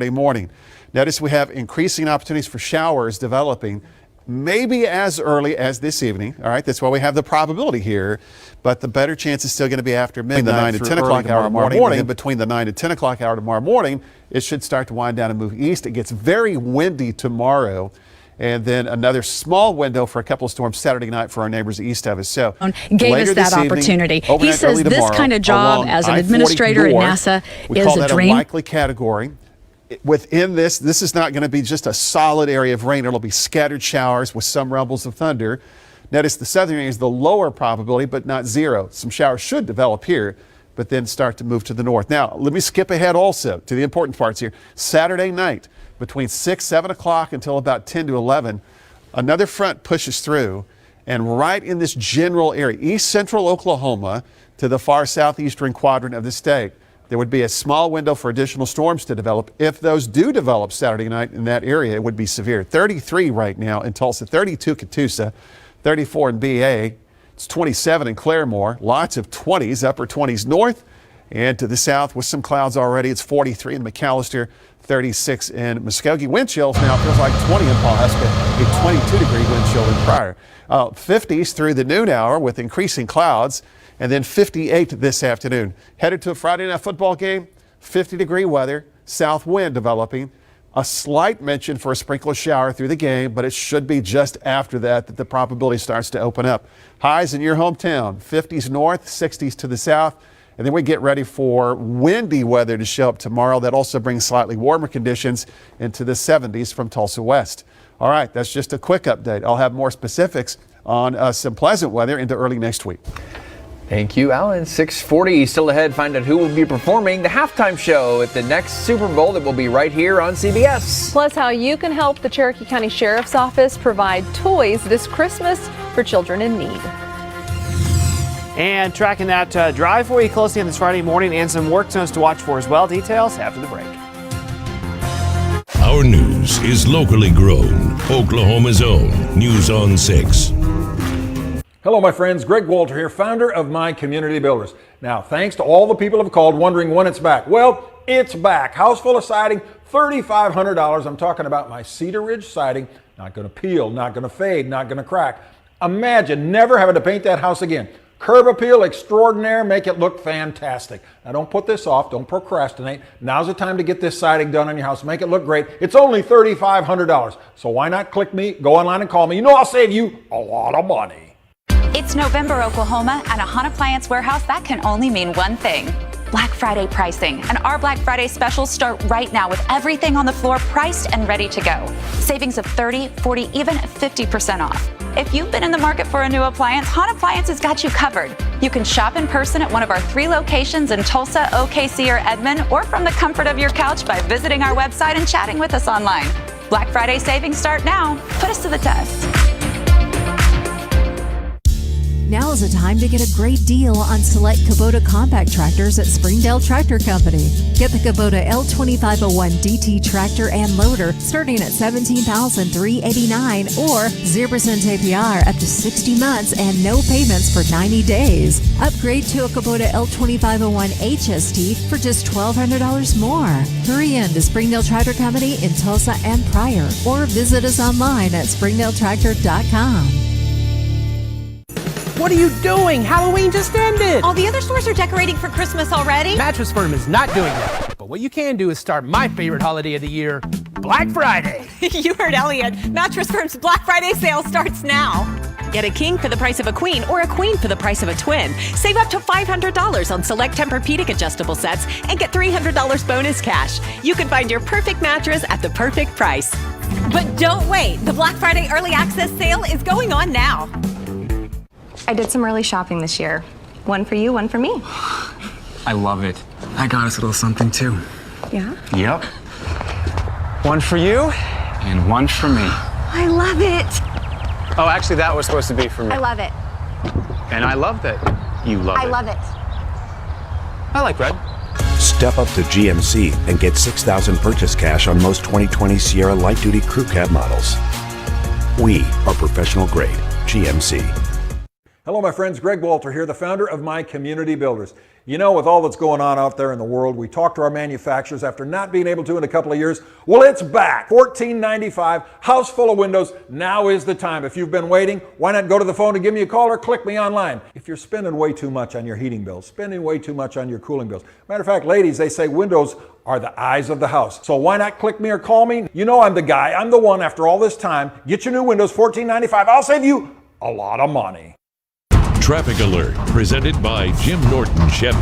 morning. Notice we have increasing opportunities for showers developing maybe as early as this evening. All right, that's why we have the probability here, but the better chance is still going to be after midnight, the 9 to 10 o'clock hour tomorrow morning. Between the 9 to 10 o'clock hour tomorrow morning, it should start to wind down and move east. It gets very windy tomorrow, and then another small window for a couple of storms Saturday night for our neighbors east of us. So gave us that opportunity. He says this kind of job as an administrator at NASA is a dream. A likely category. Within this is not going to be just a solid area of rain. It'll be scattered showers with some rumbles of thunder. Notice the southern area is the lower probability, but not zero. Some showers should develop here, but then start to move to the north. Now, let me skip ahead also to the important parts here. Saturday night, between 6, 7 o'clock until about 10 to 11, another front pushes through, and right in this general area, east central Oklahoma to the far southeastern quadrant of the state, there would be a small window for additional storms to develop. If those do develop Saturday night in that area, it would be severe. 33 right now in Tulsa, 32 Catoosa, 34 in BA. It's 27 in Claremore. Lots of 20s, upper 20s north and to the south with some clouds already. It's 43 in McAllister, 36 in Muskogee. Wind chills now feels like 20 in Pawhuska, a 22-degree wind chill in Pryor. 50s through the noon hour with increasing clouds. And then 58 this afternoon. Headed to a Friday night football game, 50-degree weather, south wind developing. A slight mention for a sprinkle shower through the game, but it should be just after that the probability starts to open up. Highs in your hometown, 50s north, 60s to the south. And then we get ready for windy weather to show up tomorrow. That also brings slightly warmer conditions into the 70s from Tulsa west. All right, that's just a quick update. I'll have more specifics on some pleasant weather into early next week. Thank you, Alan. 6:40 still ahead. Find out who will be performing the halftime show at the next Super Bowl that will be right here on CBS. Plus, how you can help the Cherokee County Sheriff's Office provide toys this Christmas for children in need. And tracking that drive for you closely on this Friday morning and some work zones to watch for as well. Details after the break. Our news is locally grown. Oklahoma's own News on 6. Hello, my friends. Greg Walter here, founder of My Community Builders. Now, thanks to all the people who have called wondering when it's back. Well, it's back. House full of siding, $3,500. I'm talking about my Cedar Ridge siding. Not going to peel, not going to fade, not going to crack. Imagine never having to paint that house again. Curb appeal extraordinaire, make it look fantastic. Now, don't put this off. Don't procrastinate. Now's the time to get this siding done on your house. Make it look great. It's only $3,500. So why not click me, go online and call me. You know I'll save you a lot of money. It's November, Oklahoma, and a Hunt Appliance Warehouse, that can only mean one thing. Black Friday pricing. And our Black Friday specials start right now with everything on the floor priced and ready to go. Savings of 30, 40, even 50% off. If you've been in the market for a new appliance, Hunt Appliance has got you covered. You can shop in person at one of our 3 locations in Tulsa, OKC, or Edmond, or from the comfort of your couch by visiting our website and chatting with us online. Black Friday savings start now. Put us to the test. Now is the time to get a great deal on select Kubota compact tractors at Springdale Tractor Company. Get the Kubota L2501 DT tractor and loader starting at $17,389 or 0% APR up to 60 months and no payments for 90 days. Upgrade to a Kubota L2501 HST for just $1,200 more. Hurry in to Springdale Tractor Company in Tulsa and Pryor or visit us online at springdaletractor.com. What are you doing? Halloween just ended. All the other stores are decorating for Christmas already. Mattress Firm is not doing that. But what you can do is start my favorite holiday of the year, Black Friday. You heard Elliot. Mattress Firm's Black Friday sale starts now. Get a king for the price of a queen or a queen for the price of a twin. Save up to $500 on select Tempur-Pedic adjustable sets and get $300 bonus cash. You can find your perfect mattress at the perfect price. But don't wait. The Black Friday early access sale is going on now. I did some early shopping this year. One for you, one for me. I love it. I got us a little something too. Yeah? Yep. One for you and one for me. I love it. Oh, actually, that was supposed to be for me. I love it. And I love that you love it. I love it. I like red. Step up to GMC and get $6,000 purchase cash on most 2020 Sierra light-duty crew cab models. We are professional grade GMC. Hello, my friends. Greg Walter here, the founder of My Community Builders. You know, with all that's going on out there in the world, we talked to our manufacturers after not being able to in a couple of years. Well, it's back. $14.95, house full of windows. Now is the time. If you've been waiting, why not go to the phone and give me a call or click me online. If you're spending way too much on your heating bills, spending way too much on your cooling bills. Matter of fact, ladies, they say windows are the eyes of the house. So why not click me or call me? You know I'm the guy. I'm the one after all this time. Get your new windows, $14.95. I'll save you a lot of money. Traffic alert presented by Jim Norton Chevy.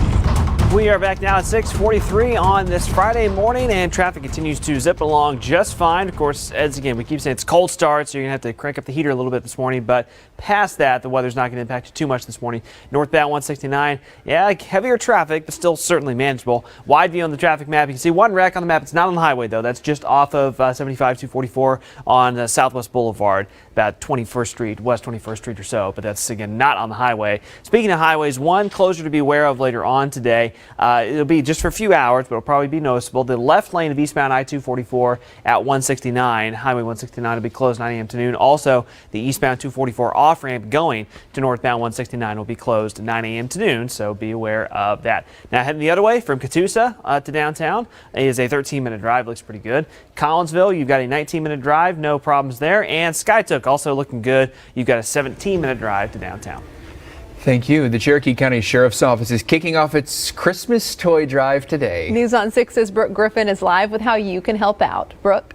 We are back now at 6:43 on this Friday morning, and traffic continues to zip along just fine. Of course, as again, we keep saying it's cold start, so you're going to have to crank up the heater a little bit this morning. But past that, the weather's not going to impact you too much this morning. Northbound 169, heavier traffic, but still certainly manageable. Wide view on the traffic map. You can see one wreck on the map. It's not on the highway, though. That's just off of 75-244 on Southwest Boulevard, about 21st Street, West 21st Street or so. But that's, again, not on the highway. Speaking of highways, one closure to be aware of later on today. It'll be just for a few hours, but it'll probably be noticeable. The left lane of eastbound I-244 at 169, Highway 169 will be closed 9 a.m. to noon. Also, the eastbound 244 off-ramp going to northbound 169 will be closed 9 a.m. to noon, so be aware of that. Now, heading the other way from Catoosa to downtown is a 13-minute drive. Looks pretty good. Collinsville, you've got a 19-minute drive, no problems there. And Skytook also looking good. You've got a 17-minute drive to downtown. Thank you. The Cherokee County Sheriff's Office is kicking off its Christmas toy drive today. News on 6's Brooke Griffin is live with how you can help out. Brooke?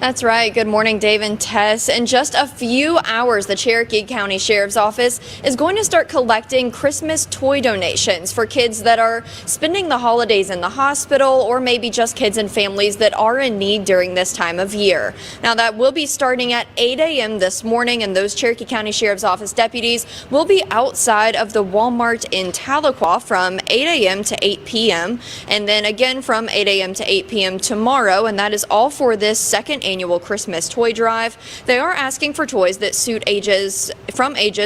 That's right. Good morning, Dave and Tess. In just a few hours, the Cherokee County Sheriff's Office is going to start collecting Christmas toy donations for kids that are spending the holidays in the hospital, or maybe just kids and families that are in need during this time of year. Now, that will be starting at 8 a.m. this morning, and those Cherokee County Sheriff's Office deputies will be outside of the Walmart in Tahlequah from 8 a.m. to 8 p.m. and then again from 8 a.m. to 8 p.m. tomorrow, and that is all for this second annual Christmas toy drive. They are asking for toys that suit ages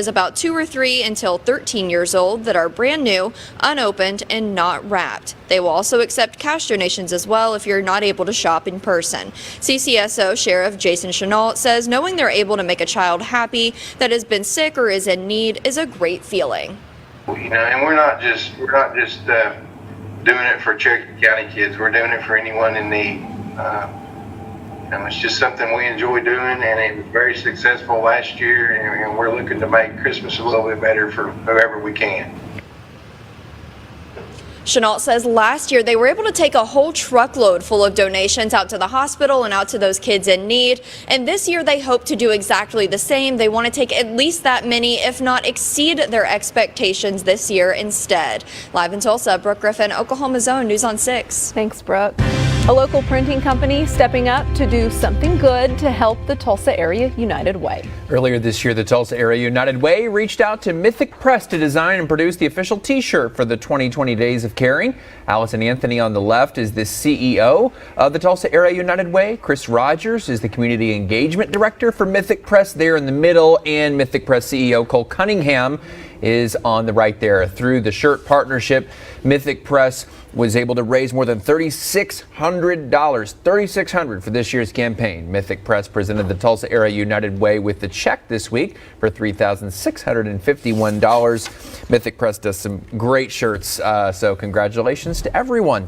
about 2 or 3 until 13 years old that are brand new, unopened, and not wrapped. They will also accept cash donations as well if you're not able to shop in person. CCSO Sheriff Jason Chenault says knowing they're able to make a child happy that has been sick or is in need is a great feeling. You know, and we're not just doing it for Cherokee County kids. We're doing it for anyone in need. It's just something we enjoy doing, and it was very successful last year, and we're looking to make Christmas a little bit better for whoever we can. Chenault says last year they were able to take a whole truckload full of donations out to the hospital and out to those kids in need. And this year they hope to do exactly the same. They want to take at least that many, if not exceed their expectations this year instead. Live in Tulsa, Brooke Griffin, Oklahoma's Own News on 6. Thanks, Brooke. A local printing company stepping up to do something good to help the Tulsa Area United Way. Earlier this year, the Tulsa Area United Way reached out to Mythic Press to design and produce the official t-shirt for the 2020 Days of Caring. Allison Anthony on the left is the CEO of the Tulsa Area United Way. Chris Rogers is the Community Engagement Director for Mythic Press there in the middle, and Mythic Press CEO Cole Cunningham is on the right there. Through the shirt partnership, Mythic Press was able to raise more than $3,600 for this year's campaign. Mythic Press presented the Tulsa Area United Way with the check this week for $3,651. Mythic Press does some great shirts, so congratulations to everyone.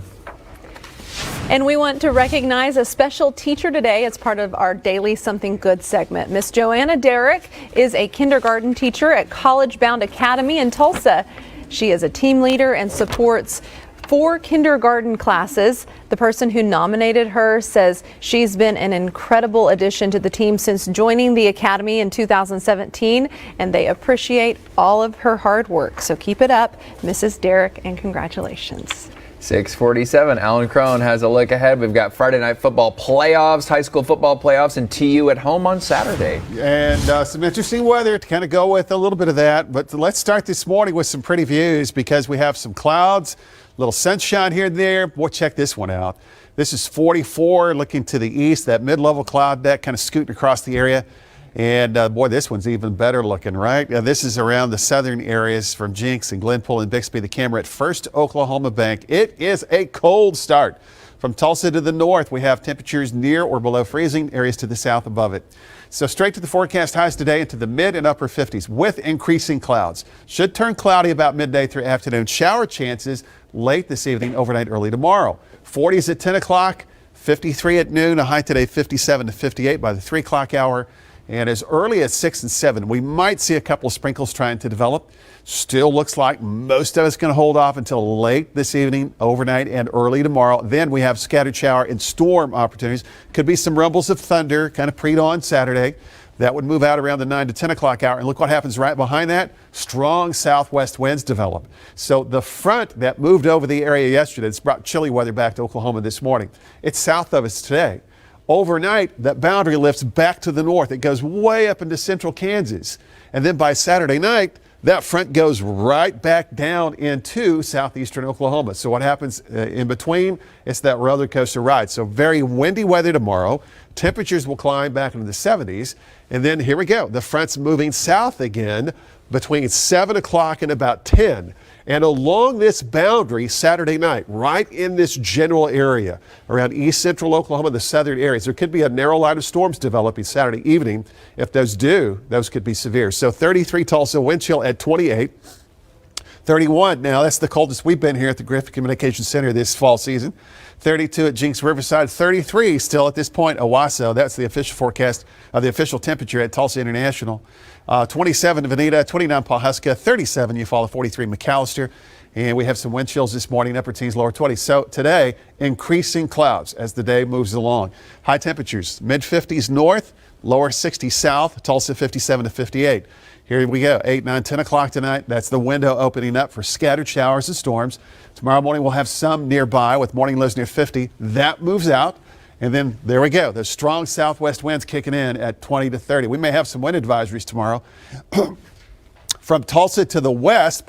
And we want to recognize a special teacher today as part of our daily Something Good segment. Miss Joanna Derrick is a kindergarten teacher at College Bound Academy in Tulsa. She is a team leader and supports 4 kindergarten classes. The person who nominated her says she's been an incredible addition to the team since joining the academy in 2017, and they appreciate all of her hard work. So keep it up, Mrs. Derrick, and congratulations. 6:47. Alan Crone has a look ahead. We've got Friday night football playoffs, high school football playoffs, and TU at home on Saturday. And some interesting weather to kind of go with a little bit of that. But let's start this morning with some pretty views because we have some clouds, a little sunshine here and there. Boy, check this one out. This is 44 looking to the east, that mid-level cloud deck kind of scooting across the area. And boy, this one's even better looking, right? This is around the southern areas from Jinx and Glenpool and Bixby. The camera at First Oklahoma Bank. It is a cold start From Tulsa to the north, we have temperatures near or below freezing, areas to the south above it. So straight to the forecast highs today into the mid and upper 50s with increasing clouds. Should turn cloudy about midday through afternoon. Shower chances late this evening, overnight, early tomorrow. 40s at 10 o'clock, 53 at noon, a high today 57 to 58 by the 3 o'clock hour. And as early as 6 and 7, we might see a couple of sprinkles trying to develop. Still looks like most of it's going to hold off until late this evening, overnight, and early tomorrow. Then we have scattered shower and storm opportunities. Could be some rumbles of thunder, kind of pre-dawn Saturday. That would move out around the 9 to 10 o'clock hour. And look what happens right behind that. Strong southwest winds develop. So the front that moved over the area yesterday, it's brought chilly weather back to Oklahoma this morning. It's south of us today. Overnight, that boundary lifts back to the north. It goes way up into central Kansas. And then by Saturday night, that front goes right back down into southeastern Oklahoma. So what happens in between? It's that roller coaster ride. So very windy weather tomorrow. Temperatures will climb back into the 70s. And then here we go. The front's moving south again between 7 o'clock and about 10. And along this boundary Saturday night, right in this general area around east central Oklahoma, the southern areas, there could be a narrow line of storms developing Saturday evening. If those do, those could be severe. So 33 Tulsa, wind chill at 28. 31 now, that's the coldest we've been here at the Griffin Communications Center this fall season. 32 at Jinx Riverside, 33 still at this point, Owasso. That's the official forecast of the official temperature at Tulsa International. 27 Veneta, 29 Pawhuska, 37 Eufaula, 43 McAllister. And we have some wind chills this morning, upper teens, lower 20s. So today, increasing clouds as the day moves along. High temperatures, mid 50s north, lower 60s south, Tulsa 57 to 58. Here we go, 8, 9, 10 o'clock tonight. That's the window opening up for scattered showers and storms. Tomorrow morning we'll have some nearby with morning lows near 50. That moves out. And then there we go. The strong southwest winds kicking in at 20 to 30. We may have some wind advisories tomorrow. From Tulsa to the west,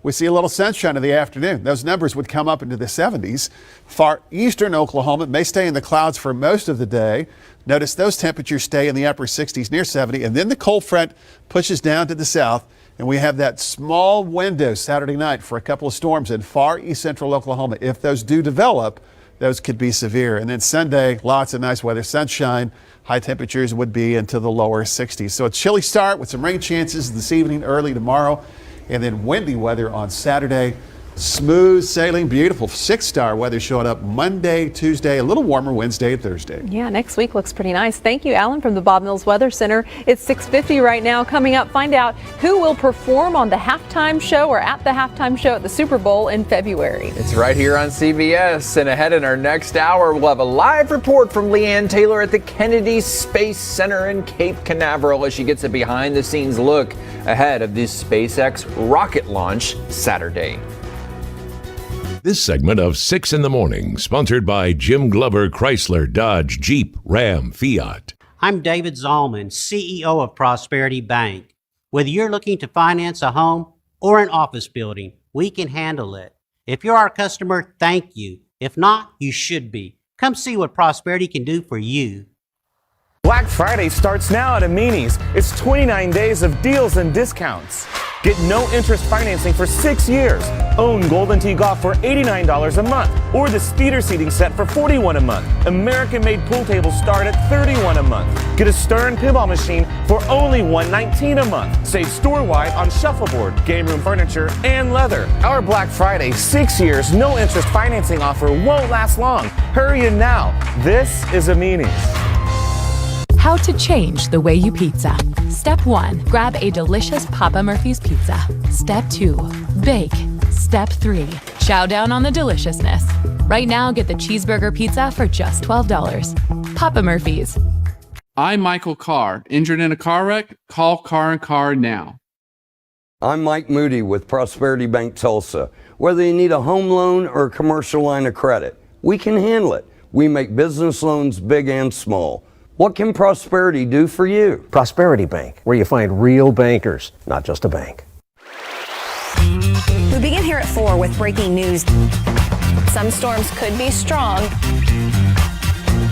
we see a little sunshine in the afternoon. Those numbers would come up into the 70s. Far eastern Oklahoma may stay in the clouds for most of the day. Notice those temperatures stay in the upper 60s near 70. And then the cold front pushes down to the south. And we have that small window Saturday night for a couple of storms in far east central Oklahoma. If those do develop, those could be severe. And then Sunday, lots of nice weather, sunshine. High temperatures would be into the lower 60s. So a chilly start with some rain chances this evening, early tomorrow. And then windy weather on Saturday. Smooth sailing, beautiful 6-star weather showing up Monday, Tuesday, a little warmer Wednesday and Thursday. Yeah, next week looks pretty nice. Thank you, Alan, from the Bob Mills Weather Center. It's 6:50 right now. Coming up, find out who will perform on the halftime show or at the halftime show at the Super Bowl in February. It's right here on CBS. And ahead in our next hour, we'll have a live report from Leanne Taylor at the Kennedy Space Center in Cape Canaveral as she gets a behind-the-scenes look ahead of this SpaceX rocket launch Saturday. This segment of 6 in the Morning, sponsored by Jim Glover Chrysler, Dodge, Jeep, Ram, Fiat. I'm David Zollman, CEO of Prosperity Bank. Whether you're looking to finance a home or an office building, we can handle it. If you're our customer, thank you. If not, you should be. Come see what Prosperity can do for you. Black Friday starts now at Amini's. It's 29 days of deals and discounts. Get no interest financing for 6 years. Own Golden Tee Golf for $89 a month, or the speeder seating set for $41 a month. American-made pool tables start at $31 a month. Get a Stern pinball machine for only $119 a month. Save store-wide on shuffleboard, game room furniture, and leather. Our Black Friday 6 years no interest financing offer won't last long. Hurry in now. This is Amini's. How to change the way you pizza. Step 1, grab a delicious Papa Murphy's pizza. Step 2, bake. Step 3, chow down on the deliciousness. Right now, get the cheeseburger pizza for just $12. Papa Murphy's. I'm Michael Carr. Injured in a car wreck? Call Carr & Carr now. I'm Mike Moody with Prosperity Bank Tulsa. Whether you need a home loan or a commercial line of credit, we can handle it. We make business loans big and small. What can Prosperity do for you? Prosperity Bank, where you find real bankers, not just a bank. We begin here at 4 with breaking news. Some storms could be strong.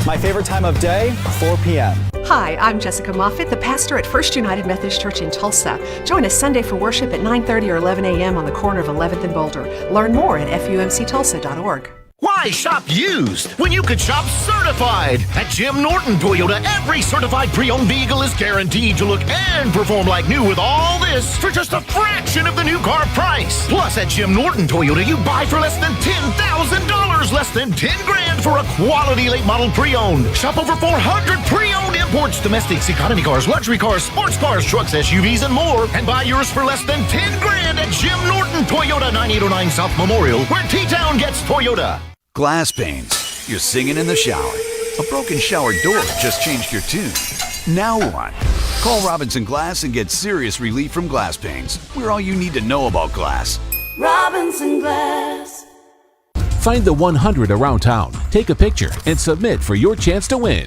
My favorite time of day, 4 p.m. Hi, I'm Jessica Moffitt, the pastor at First United Methodist Church in Tulsa. Join us Sunday for worship at 9:30 or 11 a.m. on the corner of 11th and Boulder. Learn more at fumctulsa.org. Why Why shop used when you could shop certified? At Jim Norton Toyota, every certified pre-owned vehicle is guaranteed to look and perform like new with all this for just a fraction of the new car price. Plus, at Jim Norton Toyota, you buy for less than $10,000, less than 10 grand for a quality late model pre-owned. Shop over 400 pre-owned imports, domestics, economy cars, luxury cars, sports cars, trucks, SUVs, and more. And buy yours for less than 10 grand at Jim Norton Toyota, 9809 South Memorial, where T-Town gets Toyota. Glass panes. You're singing in the shower. A broken shower door just changed your tune. Now what? Call Robinson Glass and get serious relief from glass panes. We're all you need to know about glass. Robinson Glass. Find the 100 around town, take a picture, and submit for your chance to win.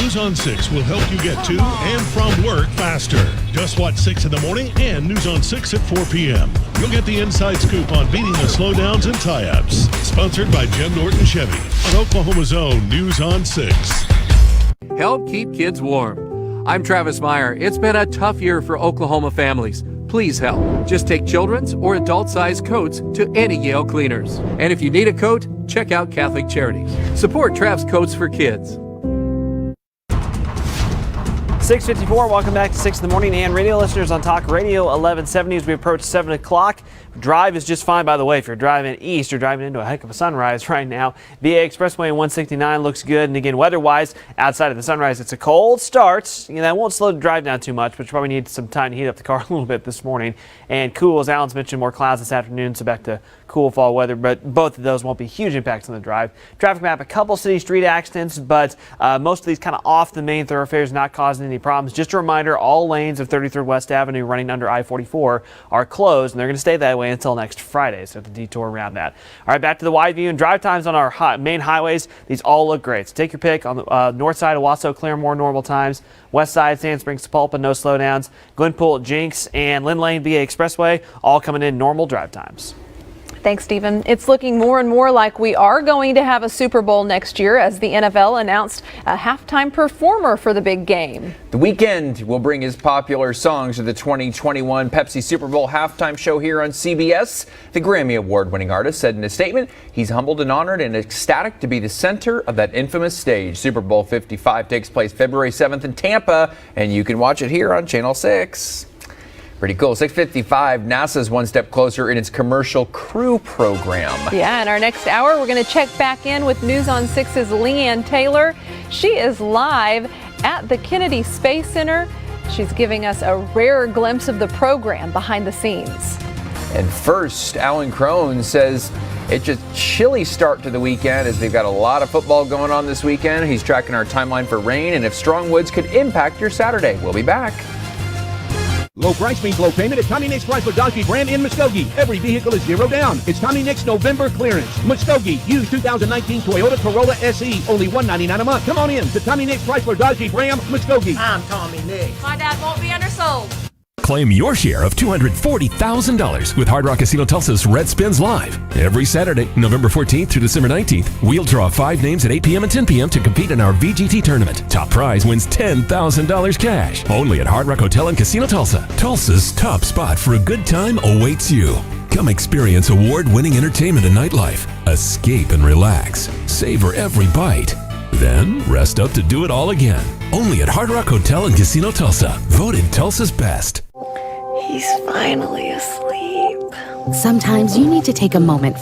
News on 6 will help you get to and from work faster. Just watch 6 in the morning and News on 6 at 4 p.m. You'll get the inside scoop on beating the slowdowns and tie-ups. Sponsored by Jim Norton Chevy on Oklahoma's own News on 6. Help keep kids warm. I'm Travis Meyer. It's been a tough year for Oklahoma families. Please help. Just take children's or adult-sized coats to any Yale Cleaners. And if you need a coat, check out Catholic Charities. Support Trav's Coats for Kids. 6:54. Welcome back to 6 in the morning, and radio listeners on Talk Radio 1170 as we approach 7 o'clock. Drive is just fine, by the way. If you're driving east, you're driving into a heck of a sunrise right now. VA Expressway 169 looks good, and again, weather-wise, outside of the sunrise, it's a cold start. You know, that won't slow the drive down too much, but you probably need some time to heat up the car a little bit this morning. And cool, as Alan's mentioned, more clouds this afternoon, so back to cool fall weather, but both of those won't be huge impacts on the drive. Traffic map, a couple city street accidents, but most of these kind of off the main thoroughfares, not causing any problems. Just a reminder, all lanes of 33rd West Avenue running under I-44 are closed, and they're going to stay that way until next Friday, so the detour around that. All right, back to the wide view and drive times on our main highways. These all look great. So take your pick. On the north side of Wasso, Claremore, normal times. West side, Sand Springs, Sapulpa, no slowdowns. Glenpool, Jinx, and Lynn Lane, VA Expressway, all coming in normal drive times. Thanks, Stephen. It's looking more and more like we are going to have a Super Bowl next year as the NFL announced a halftime performer for the big game. The Weeknd will bring his popular songs to the 2021 Pepsi Super Bowl halftime show here on CBS. The Grammy Award-winning artist said in a statement, he's humbled and honored and ecstatic to be the center of that infamous stage. Super Bowl 55 takes place February 7th in Tampa, and you can watch it here on Channel 6. Pretty cool. 6:55, NASA's one step closer in its Commercial Crew program. Yeah, in our next hour, we're going to check back in with News on 6's Leanne Taylor. She is live at the Kennedy Space Center. She's giving us a rare glimpse of the program behind the scenes. And first, Alan Crone says it's a chilly start to the weekend as they've got a lot of football going on this weekend. He's tracking our timeline for rain and if strong winds could impact your Saturday. We'll be back. Low price means low payment at Tommy Nick's Chrysler Dodge Jeep Ram in Muskogee. Every vehicle is zero down. It's Tommy Nick's November clearance. Muskogee, used 2019 Toyota Corolla SE, only $199 a month. Come on in to Tommy Nick's Chrysler Dodge Jeep Ram, Muskogee. I'm Tommy Nick. My dad won't be undersold. Claim your share of $240,000 with Hard Rock Casino Tulsa's Red Spins Live. Every Saturday, November 14th through December 19th, we'll draw 5 names at 8 p.m. and 10 p.m. to compete in our VGT tournament. Top prize wins $10,000 cash. Only at Hard Rock Hotel and Casino Tulsa. Tulsa's top spot for a good time awaits you. Come experience award-winning entertainment and nightlife. Escape and relax. Savor every bite. Then rest up to do it all again. Only at Hard Rock Hotel and Casino Tulsa. Voted Tulsa's best. He's finally asleep. Sometimes you need to take a moment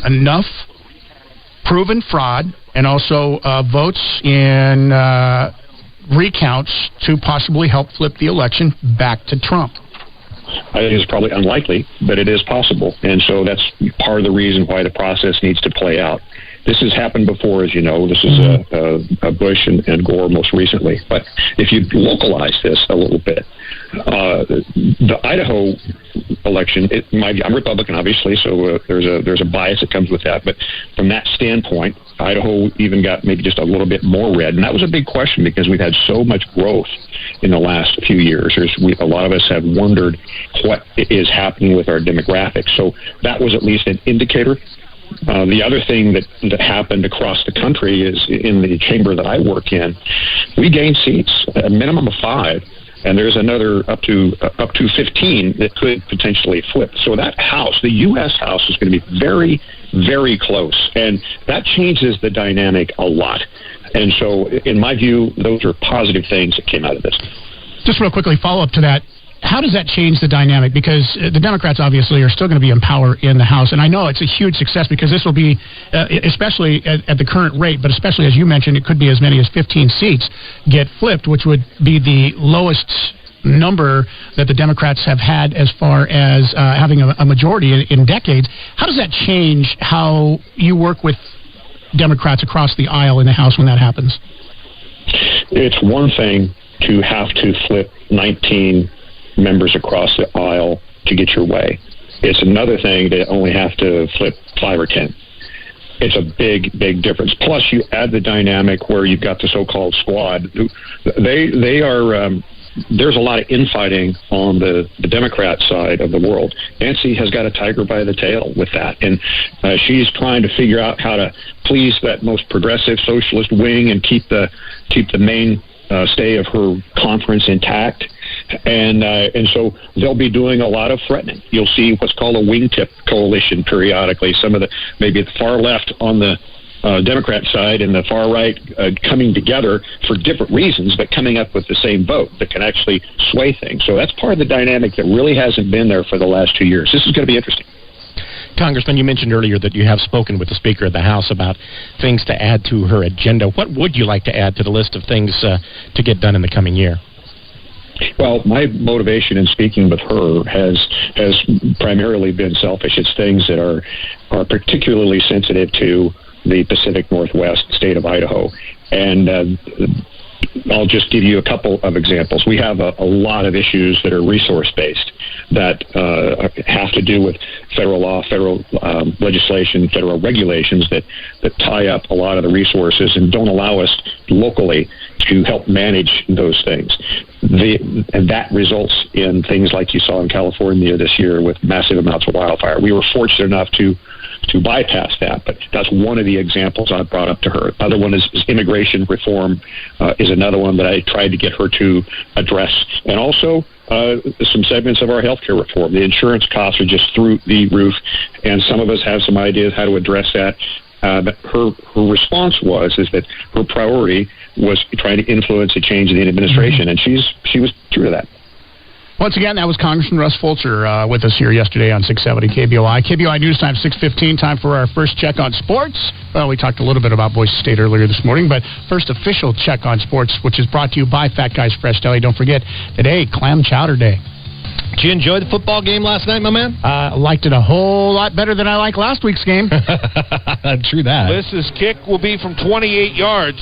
enough proven fraud and also votes in recounts to possibly help flip the election back to Trump? I think it's probably unlikely, but it is possible. And so that's part of the reason why the process needs to play out. This has happened before, as you know. This is a Bush and Gore most recently. But if you localize this a little bit, the Idaho election, I'm Republican, obviously, so there's a bias that comes with that. But from that standpoint, Idaho even got maybe just a little bit more red. And that was a big question because we've had so much growth in the last few years. A lot of us have wondered what is happening with our demographics. So that was at least an indicator. The other thing that happened across the country is in the chamber that I work in, we gained seats, a minimum of 5, and there's another up to 15 that could potentially flip. So that House, the U.S. House, is going to be very, very close, and that changes the dynamic a lot. And so, in my view, those are positive things that came out of this. Just real quickly, follow up to that. How does that change the dynamic? Because the Democrats obviously are still going to be in power in the House. And I know it's a huge success because this will be, especially at the current rate, but especially as you mentioned, it could be as many as 15 seats get flipped, which would be the lowest number that the Democrats have had as far as having a majority in decades. How does that change how you work with Democrats across the aisle in the House when that happens? It's one thing to have to flip 19 members across the aisle to get your way. It's another thing to only have to flip 5 or 10. It's a big, big difference. Plus, you add the dynamic where you've got the so-called squad. They are. There's a lot of infighting on the Democrat side of the world. Nancy has got a tiger by the tail with that, and she's trying to figure out how to please that most progressive socialist wing and keep the main stay of her conference intact. And so they'll be doing a lot of threatening. You'll see what's called a wingtip coalition periodically. Some of the, maybe at the far left on the Democrat side and the far right coming together for different reasons, but coming up with the same vote that can actually sway things. So that's part of the dynamic that really hasn't been there for the last 2 years. This is going to be interesting. Congressman, you mentioned earlier that you have spoken with the Speaker of the House about things to add to her agenda. What would you like to add to the list of things to get done in the coming year? Well, my motivation in speaking with her has primarily been selfish. It's things that are particularly sensitive to the Pacific Northwest state of Idaho. And I'll just give you a couple of examples. We have a lot of issues that are resource-based that have to do with federal law, federal legislation, federal regulations that tie up a lot of the resources and don't allow us locally to help manage those things. And that results in things like you saw in California this year with massive amounts of wildfire. We were fortunate enough to bypass that, but that's one of the examples I brought up to her. Another one is immigration reform is another one that I tried to get her to address. And also some segments of our healthcare reform. The insurance costs are just through the roof, and some of us have some ideas how to address that. But her response is that her priority was trying to influence a change in the administration, and she was true to that. Once again, that was Congressman Russ Fulcher with us here yesterday on 670 KBOI. KBOI News Time, 6:15, time for our first check on sports. Well, we talked a little bit about Boise State earlier this morning, but first official check on sports, which is brought to you by Fat Guys Fresh Deli. Don't forget, today, Clam Chowder Day. Did you enjoy the football game last night, my man? I liked it a whole lot better than I liked last week's game. True that. Liss's kick will be from 28 yards.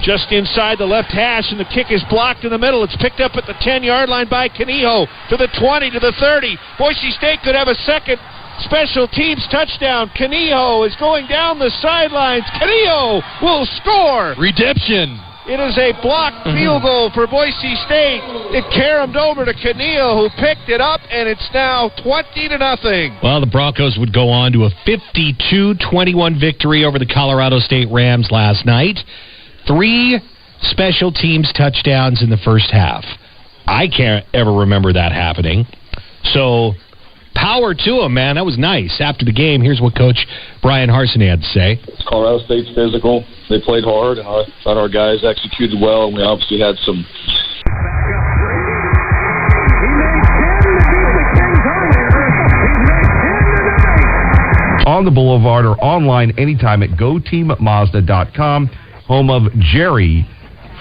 Just inside the left hash, and the kick is blocked in the middle. It's picked up at the 10-yard line by Canijo to the 20, to the 30. Boise State could have a second special teams touchdown. Canijo is going down the sidelines. Canijo will score. Redemption. It is a blocked field goal for Boise State. It caromed over to Canijo, who picked it up, and it's now 20-0. Well, the Broncos would go on to a 52-21 victory over the Colorado State Rams last night. 3 special teams touchdowns in the first half. I can't ever remember that happening. So, power to them, man. That was nice. After the game, here's what Coach Brian Harsin had to say. Colorado State's physical. They played hard, and I thought our guys executed well, and we obviously had some... on the boulevard or online anytime at GoTeamMazda.com, home of Jerry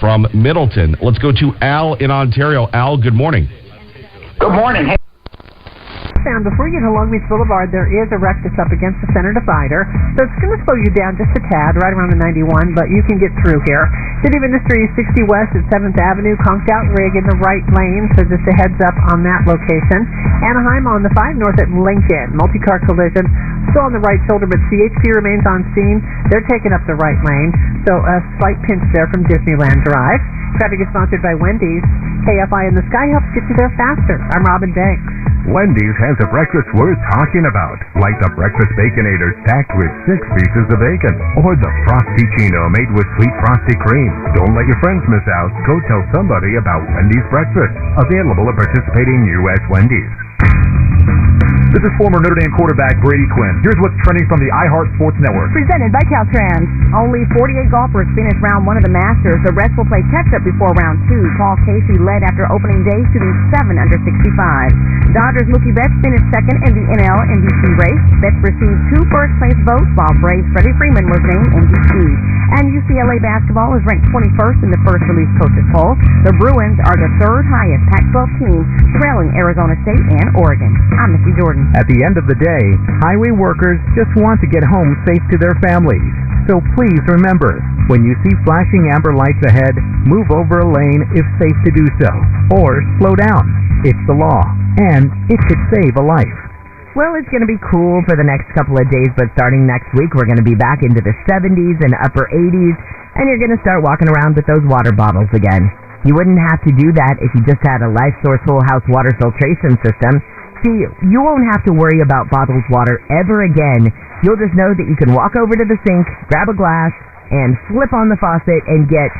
from Middleton. Let's go to Al in Ontario. Al, good morning. Good morning. Hey. Before you get to Long Beach Boulevard, there is a wreck that's up against the center divider, so it's going to slow you down just a tad, right around the 91, but you can get through here. City of Industry 60 West at 7th Avenue, conked out rig in the right lane, so just a heads up on that location. Anaheim on the 5 North at Lincoln, multi-car collision, still on the right shoulder, but CHP remains on scene. They're taking up the right lane, so a slight pinch there from Disneyland Drive. Traffic is sponsored by Wendy's. KFI in the Sky helps get you there faster. I'm Robin Banks. Wendy's has a breakfast worth talking about, like the breakfast Baconator stacked with 6 pieces of bacon, or the Frosty Chino made with sweet frosty cream. Don't let your friends miss out. Go tell somebody about Wendy's breakfast. Available at participating U.S. Wendy's. This is former Notre Dame quarterback Brady Quinn. Here's what's trending from the iHeart Sports Network. Presented by Caltrans. Only 48 golfers finished round 1 of the Masters. The rest will play catch-up before round 2. Paul Casey led after opening day, shooting 7 under 65. Dodgers Mookie Betts finished second in the NL MVP race. Betts received 2 first-place votes, while Braves Freddie Freeman was named MVP. And UCLA basketball is ranked 21st in the first release coaches poll. The Bruins are the 3rd highest Pac-12 team, trailing Arizona State and Oregon. I'm Missy Jordan. At the end of the day, highway workers just want to get home safe to their families. So please remember, when you see flashing amber lights ahead, move over a lane if safe to do so. Or slow down. It's the law. And it could save a life. Well, it's going to be cool for the next couple of days, but starting next week, we're going to be back into the 70s and upper 80s, and you're going to start walking around with those water bottles again. You wouldn't have to do that if you just had a Life Source Whole House water filtration system. See, you won't have to worry about bottled water ever again. You'll just know that you can walk over to the sink, grab a glass, and flip on the faucet and get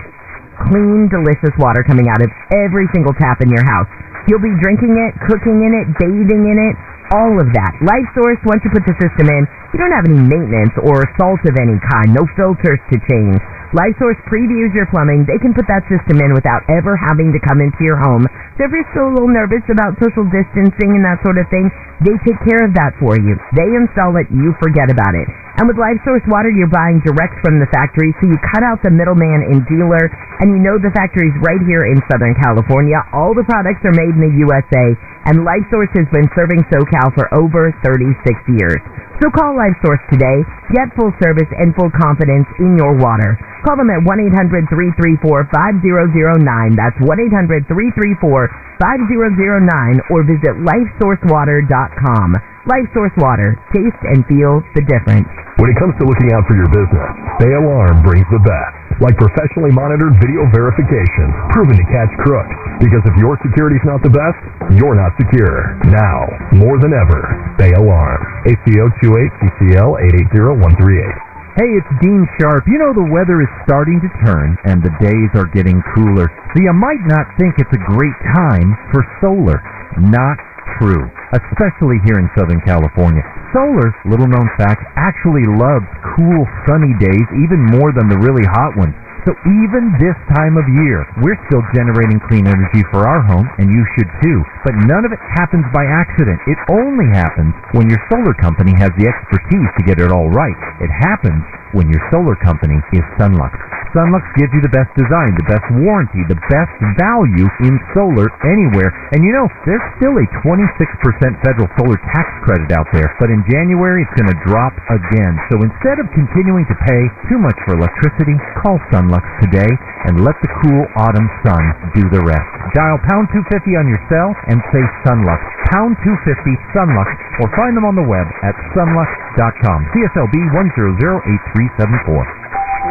clean, delicious water coming out of every single tap in your house. You'll be drinking it, cooking in it, bathing in it, all of that. Life Source, once you put the system in, you don't have any maintenance or salt of any kind, no filters to change. Life Source previews your plumbing. They can put that system in without ever having to come into your home. So if you're still a little nervous about social distancing and that sort of thing, they take care of that for you. They install it, you forget about it. And with Life Source Water, you're buying direct from the factory, so you cut out the middleman and dealer, and you know the factory's right here in Southern California. All the products are made in the USA, and Life Source has been serving SoCal for over 36 years. So call Life Source today. Get full service and full confidence in your water. Call them at 1-800-334-5009. That's 1-800-334-5009, or visit lifesourcewater.com. Life Source Water. Taste and feel the difference. When it comes to looking out for your business, Bay Alarm brings the best. Like professionally monitored video verification, proven to catch crooks. Because if your security's not the best, you're not secure. Now, more than ever, Bay Alarm. ACO 28CCL 880138. Hey, it's Dean Sharp. You know the weather is starting to turn and the days are getting cooler. So you might not think it's a great time for solar. Not true. Especially here in Southern California. Solar, little known fact, actually loves cool, sunny days even more than the really hot ones. So even this time of year, we're still generating clean energy for our home, and you should too. But none of it happens by accident. It only happens when your solar company has the expertise to get it all right. It happens when your solar company is Sunlux. Sunlux gives you the best design, the best warranty, the best value in solar anywhere. And you know, there's still a 26% federal solar tax credit out there. But in January, it's going to drop again. So instead of continuing to pay too much for electricity, call Sunlux today and let the cool autumn sun do the rest. Dial pound 250 on your cell and say Sunlux. Pound 250 Sunlux, or find them on the web at sunlux.com. CSLB 1008374.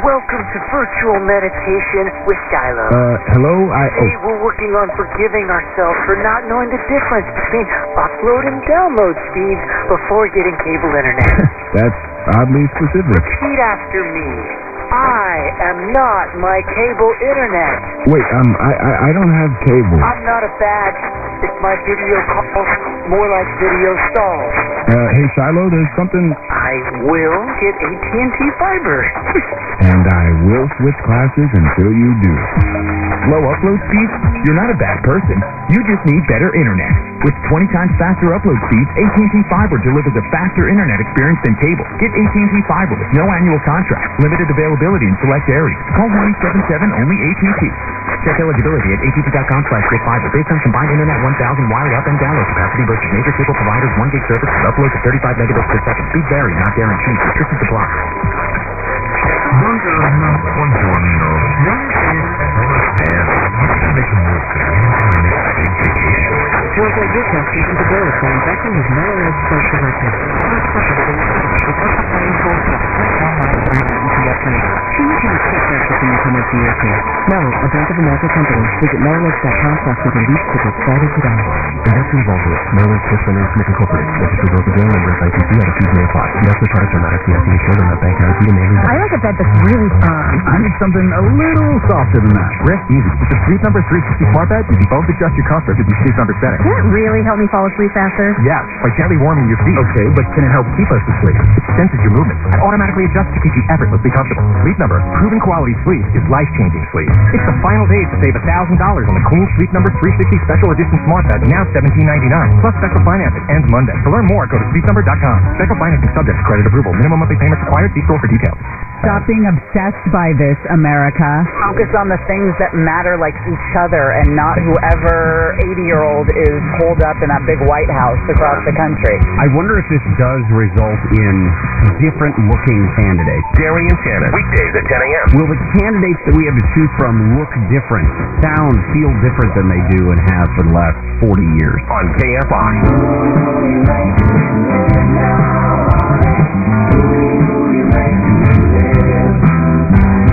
Welcome to Virtual Meditation with Skylo. Hello? Hey, we're working on forgiving ourselves for not knowing the difference between upload and download speeds before getting cable internet. That's oddly specific. Repeat after me. I am not my cable internet. Wait, I don't have cable. I'm not a badge. It's my video calls, more like video stalls. Hey, Shiloh, there's something... I will get AT&T fiber. And I will switch classes until you do. Slow upload speeds? You're not a bad person. You just need better internet. With 20 times faster upload speeds, AT&T Fiber delivers a faster internet experience than cable. Get AT&T Fiber with no annual contract, limited availability in select areas. Call 1-877 only AT&T. Check eligibility at att.com/getfiber. Based on combined internet 1,000 wire up and download capacity versus major cable providers, 1 gig service with uploads of 35 megabits per second. Speed vary, not guaranteed. Restricted supply. Buongiorno. To avoid your questions and to verify investing is not allowed to self directed. So you can accept that for income of the year here. Merrill, a Bank of America company. Visit merrilledge.com/reserve to get started today. Investment involved with Merrill Lynch Swiss Lending Smith Incorporated. Registered broker-dealer and rep ITC out of fees may apply. Investment products are not FDIC insured and not bank guaranteed and may lose. I like a bed that's really firm. I need something a little softer than that. Rest easy. With the Sleep Number 360 smart bed, you can both adjust your comfort to the Sleep Number setting. Can it really help me fall asleep faster? Yes, by gently warming your feet. Okay, but can it help keep us asleep? It senses your movement and automatically adjusts to keep you effortlessly comfortable. Sleep Number, proven quality sleep is life-changing sleep. It's the final day to save $1,000 on the Queen Sleep Number 360 Special Edition Smart Bed, now $17.99. Plus special financing ends Monday. To learn more, go to sleepnumber.com. Special financing subject to credit approval. Minimum monthly payments required. See store for details. Stop being obsessed by this, America. Focus on the things that matter, like each other, and not whoever 80-year-old is holed up in that big White House across the country. I wonder if this does result in different-looking candidates. Gary and Shannon, weekdays at 10 a.m. Will the candidates that we have to choose from look different, sound, feel different than they do and have for the last 40 years? On KFI.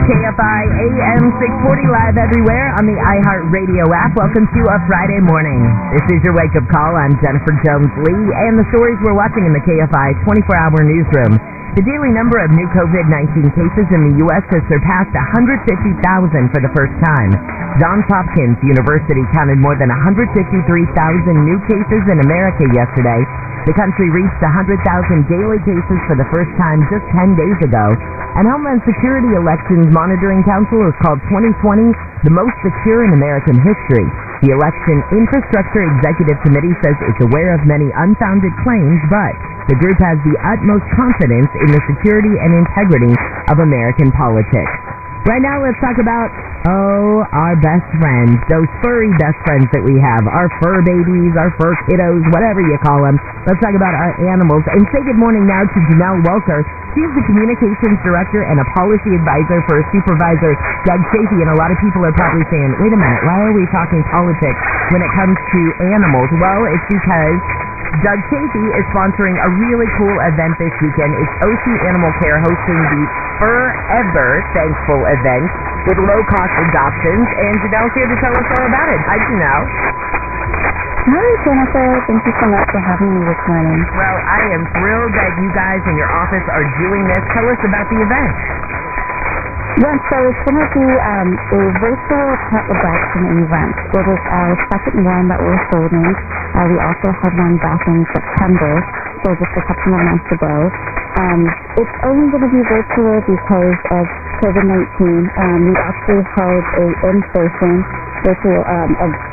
KFI AM 640 live everywhere on the iHeartRadio app. Welcome to a Friday morning. This is your wake-up call. I'm Jennifer Jones-Lee, and the stories we're watching in the KFI 24-hour newsroom. The daily number of new COVID-19 cases in the U.S. has surpassed 150,000 for the first time. Johns Hopkins University counted more than 153,000 new cases in America yesterday. The country reached 100,000 daily cases for the first time just 10 days ago. And Homeland Security Elections Monitoring Council has called 2020 the most secure in American history. The Election Infrastructure Executive Committee says it's aware of many unfounded claims, but the group has the utmost confidence in the security and integrity of American politics. Right now, let's talk about, our best friends, those furry best friends that we have, our fur babies, our fur kiddos, whatever you call them. Let's talk about our animals. And say good morning now to Janelle Welker. She's the Communications Director and a Policy Advisor for Supervisor Doug Chafee. And a lot of people are probably saying, wait a minute, why are we talking politics when it comes to animals? Well, it's because Doug Chafee is sponsoring a really cool event this weekend. It's OC Animal Care hosting the Forever Thankful event with low-cost adoptions, and Janelle's here to tell us all about it. Hi, Janelle. Hi, Jennifer. Thank you so much for having me this morning. Well, I am thrilled that you guys in your office are doing this. Tell us about the event. Yeah, so it's going to be a virtual pet adoption event. It is our second one that we're holding. We also had one back in September, so just a couple of months ago. It's only going to be virtual because of COVID-19. We actually held a in-person virtual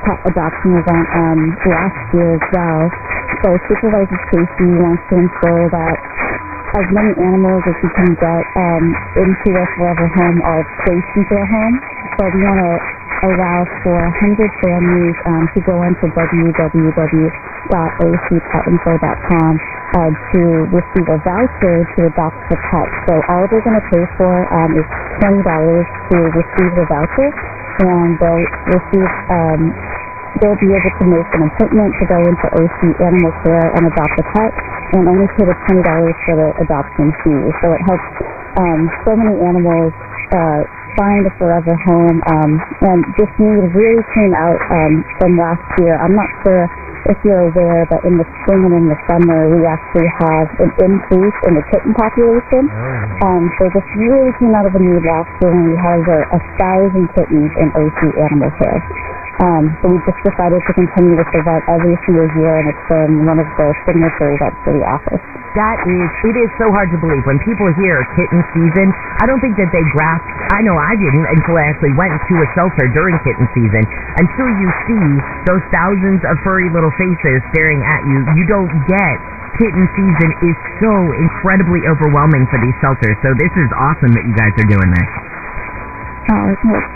pet adoption event last year as well. So Supervisor Chafee wants to ensure that as many animals as we can get into a forever home are placed into a home. So we want to allow for 100 families to go into www.ocpetinfo.com to receive a voucher to adopt the pet. So all they're going to pay for is $20 to receive the voucher, and they'll receive they'll be able to make an appointment to go into OC Animal Care and adopt a pet, and only pay the $20 for the adoption fee. So it helps so many animals find a forever home. And this need really came out from last year. I'm not sure if you're aware, but in the spring and in the summer, we actually have an increase in the kitten population. So this really came out of a need last year when we had over 1,000 kittens in OC Animal Care. So we just decided to continue this event every single year, and it's been one of the signature events for the office. it is so hard to believe. When people hear kitten season, I don't think that they grasp, I know I didn't until I actually went to a shelter during kitten season. Until you see those thousands of furry little faces staring at you, you don't get kitten season is so incredibly overwhelming for these shelters. So this is awesome that you guys are doing this. Oh,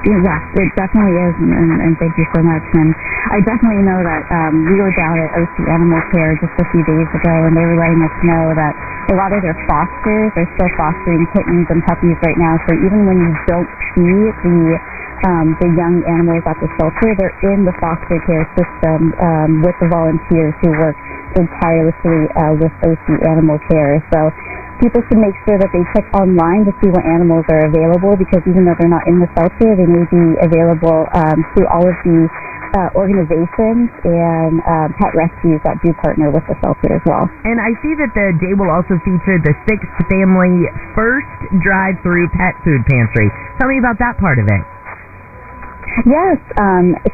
yeah, it definitely is, and thank you so much. And I definitely know that we were down at OC Animal Care just a few days ago, and they were letting us know that a lot of their fosters are still fostering kittens and puppies right now. So even when you don't see the young animals at the shelter, they're in the foster care system with the volunteers who work tirelessly with OC Animal Care. So people should make sure that they check online to see what animals are available, because even though they're not in the shelter, they may be available through all of the organizations and pet rescues that do partner with the shelter as well. And I see that the day will also feature the 6th Family First Drive-Through Pet Food Pantry. Tell me about that part of it. Yes,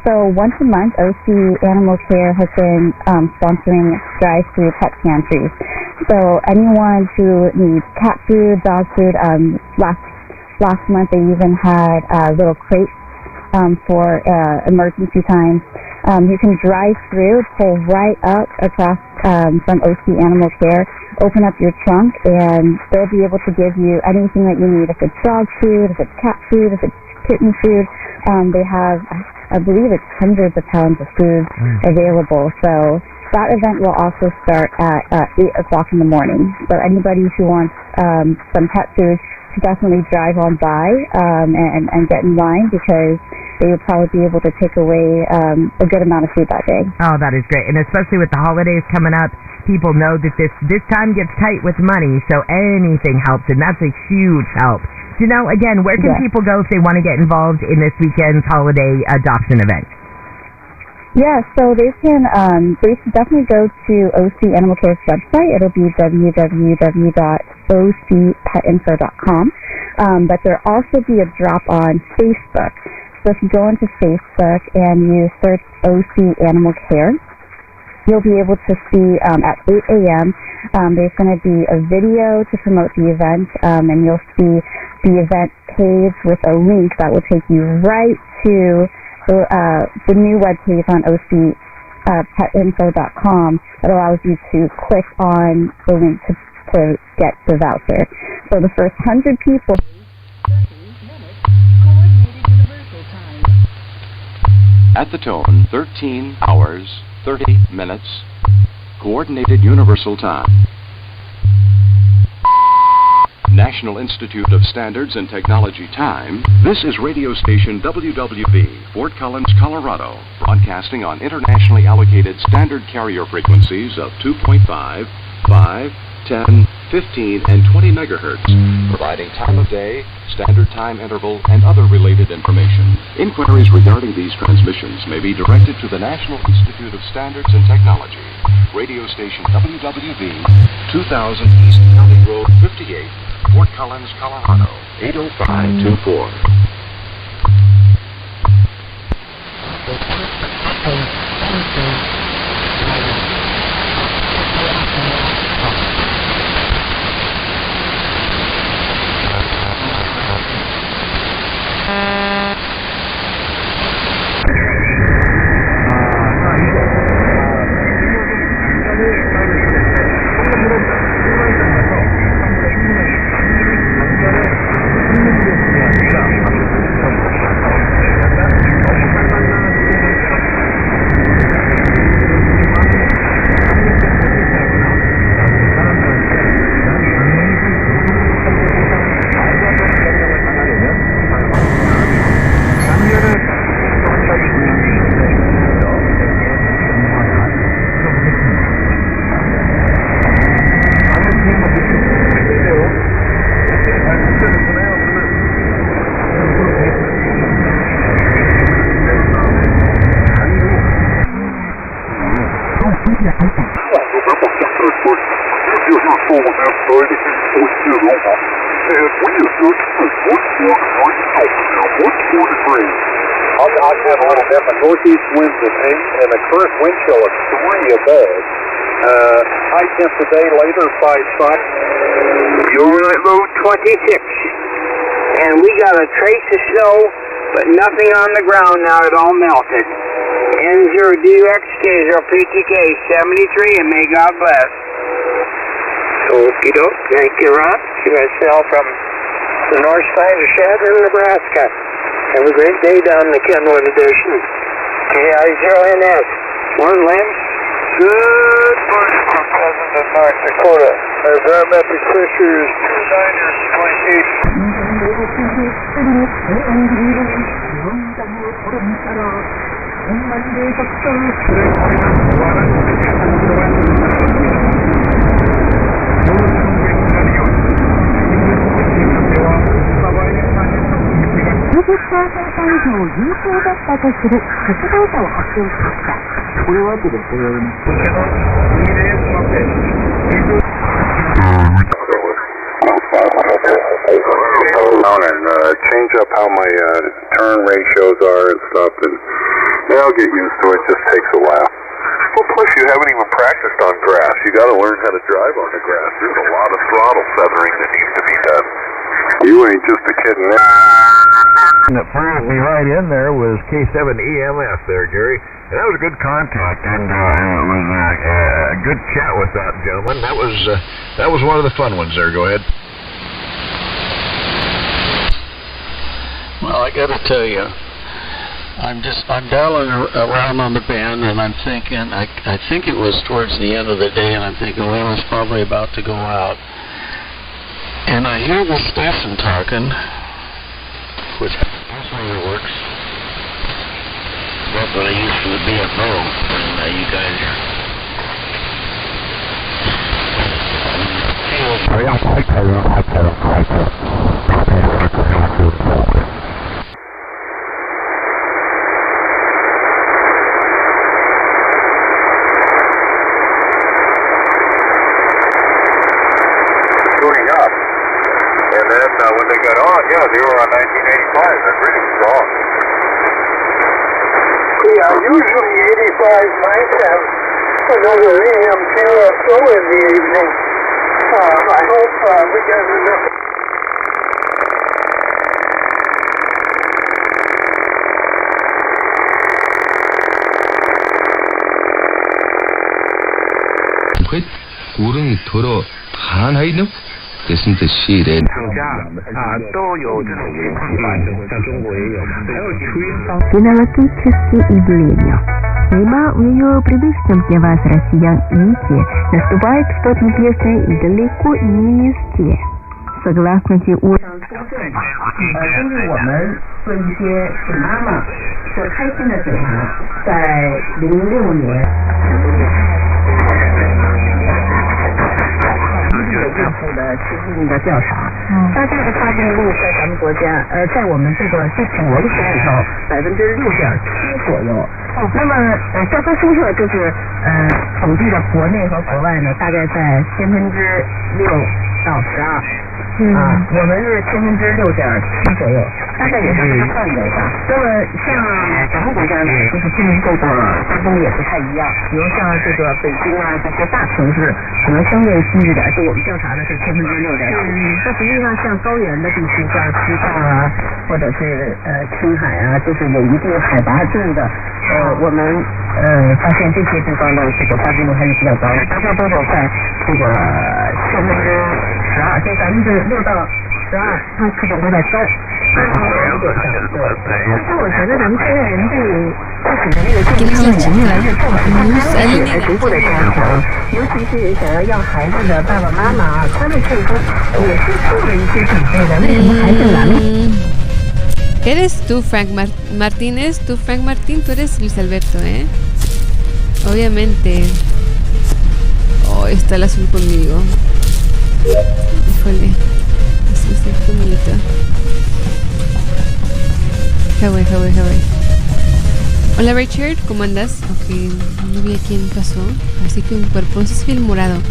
so once a month, OC Animal Care has been sponsoring drive-through pet pantries. So anyone who needs cat food, dog food, last month they even had little crates for emergency times. You can drive through, pull right up across from OC Animal Care, open up your trunk, and they'll be able to give you anything that you need. If it's dog food, if it's cat food, if it's kitten food, they have, I believe it's hundreds of pounds of food available. So that event will also start at 8 o'clock in the morning. So anybody who wants some pet food should definitely drive on by and get in line, because they would probably be able to take away a good amount of food that day. Oh, that is great. And especially with the holidays coming up, people know that this time gets tight with money, so anything helps, and that's a huge help. Janelle, again, where can people go if they want to get involved in this weekend's holiday adoption event? Yeah, so they should definitely go to OC Animal Care's website. It'll be www.ocpetinfo.com. But there'll also be a drop on Facebook. So if you go into Facebook and you search OC Animal Care, you'll be able to see at 8 a.m. There's going to be a video to promote the event, and you'll see the event page with a link that will take you right to the new webpage on ocpetinfo.com that allows you to click on the link to get the voucher. So the first 100 people... At the tone, 13 hours, 30 minutes, Coordinated Universal Time. National Institute of Standards and Technology time. This is radio station WWB, Fort Collins, Colorado, broadcasting on internationally allocated standard carrier frequencies of 2.5, 5, 10, 15, and 20 megahertz, providing time of day, standard time interval, and other related information. Inquiries regarding these transmissions may be directed to the National Institute of Standards and Technology, radio station WWB, 2000 East County Road 58, Fort Collins, Colorado, 80524. Northeast winds of 8 and the current wind chill of 3 above. High temp today, later 5 spots. Unit load 26. And we got a trace of snow, but nothing on the ground now. It all melted. N0DX, K0PTK 73, and may God bless. Okie doke. Thank you, Ron. QSL from the north side of Chadron, Nebraska. Have a great day down in the Kenwood edition. KI0NS. Morning, Lynn. Good morning, Mount Pleasant in North Dakota. Our barometric pressure is 90%以上有効だったとする出動者を発表しました。これは後でこれをdown and change up how my turn ratios are and stuff, and I'll get used to it. Just takes a while. Well, plus you haven't even practiced on grass. You got to learn how to drive on the grass. There's a lot of throttle feathering that needs to be done. You ain't just a kid in there. And it flew me right in there was K7 EMS there, Gary. And that was a good contact, and it was a good chat with that gentleman. That was one of the fun ones there. Go ahead. Well, I got to tell you, I'm dialing around on the band, and I'm thinking, I think it was towards the end of the day, and I'm thinking, well, it's probably about to go out. And I hear the station talking, which personally works. That's what I used for the BFO, and you guys tuning up. And then when they got on, yeah, they were on 1985. They're pretty strong. Yeah, usually 85 might have another AM QSO in the evening. I hope we get enough. 우릉이 도로 하나이는 뜻은 뜻이래. 都有这种情况，像中国也有，还有Кинологические явления. Ибо в ее привычном для вас, россиян, мифе наступает в тот известный далеко не везде. Согласно теории. 根据我们做一些给妈妈做开心的检查，在06年。孕妇的实际的调查，大概的发病率在咱们国家，在我们这个地区人群里头6.7%左右。那么教科书上就是统计的国内和国外呢，大概在6%到12%。我们是6.7%左右，大概也是这个范围吧。那么像咱们国家呢，就是对于这个分工也不太一样。比如像这个北京啊这些大城市，可能相对低一点。就我们调查的是6.7%。那实际上像高原的地区，像西藏啊，或者是青海啊，就是有一定海拔度的，我们发现这些地方的这个发病率还是比较高的，大概都在这个12%，就6%到12%，它基本都在高。但我觉得咱们现在人对自己的这个健康也越来越重视，他们也在逐步的加强，尤其是想要孩子的爸爸妈妈啊，他们健康也是做了一些准备的。为什么还是难呢？ ¿Eres tú, Frank Martínez? ¿Tú, Frank Martín? Tú eres Luis Alberto, ¿eh? Obviamente. Oh, está el azul conmigo. Híjole. Así es bonito. Hawaii. Hola, Richard. ¿Cómo andas? Ok, no vi a quién pasó. Así que un cuerpo. No sé si el morado.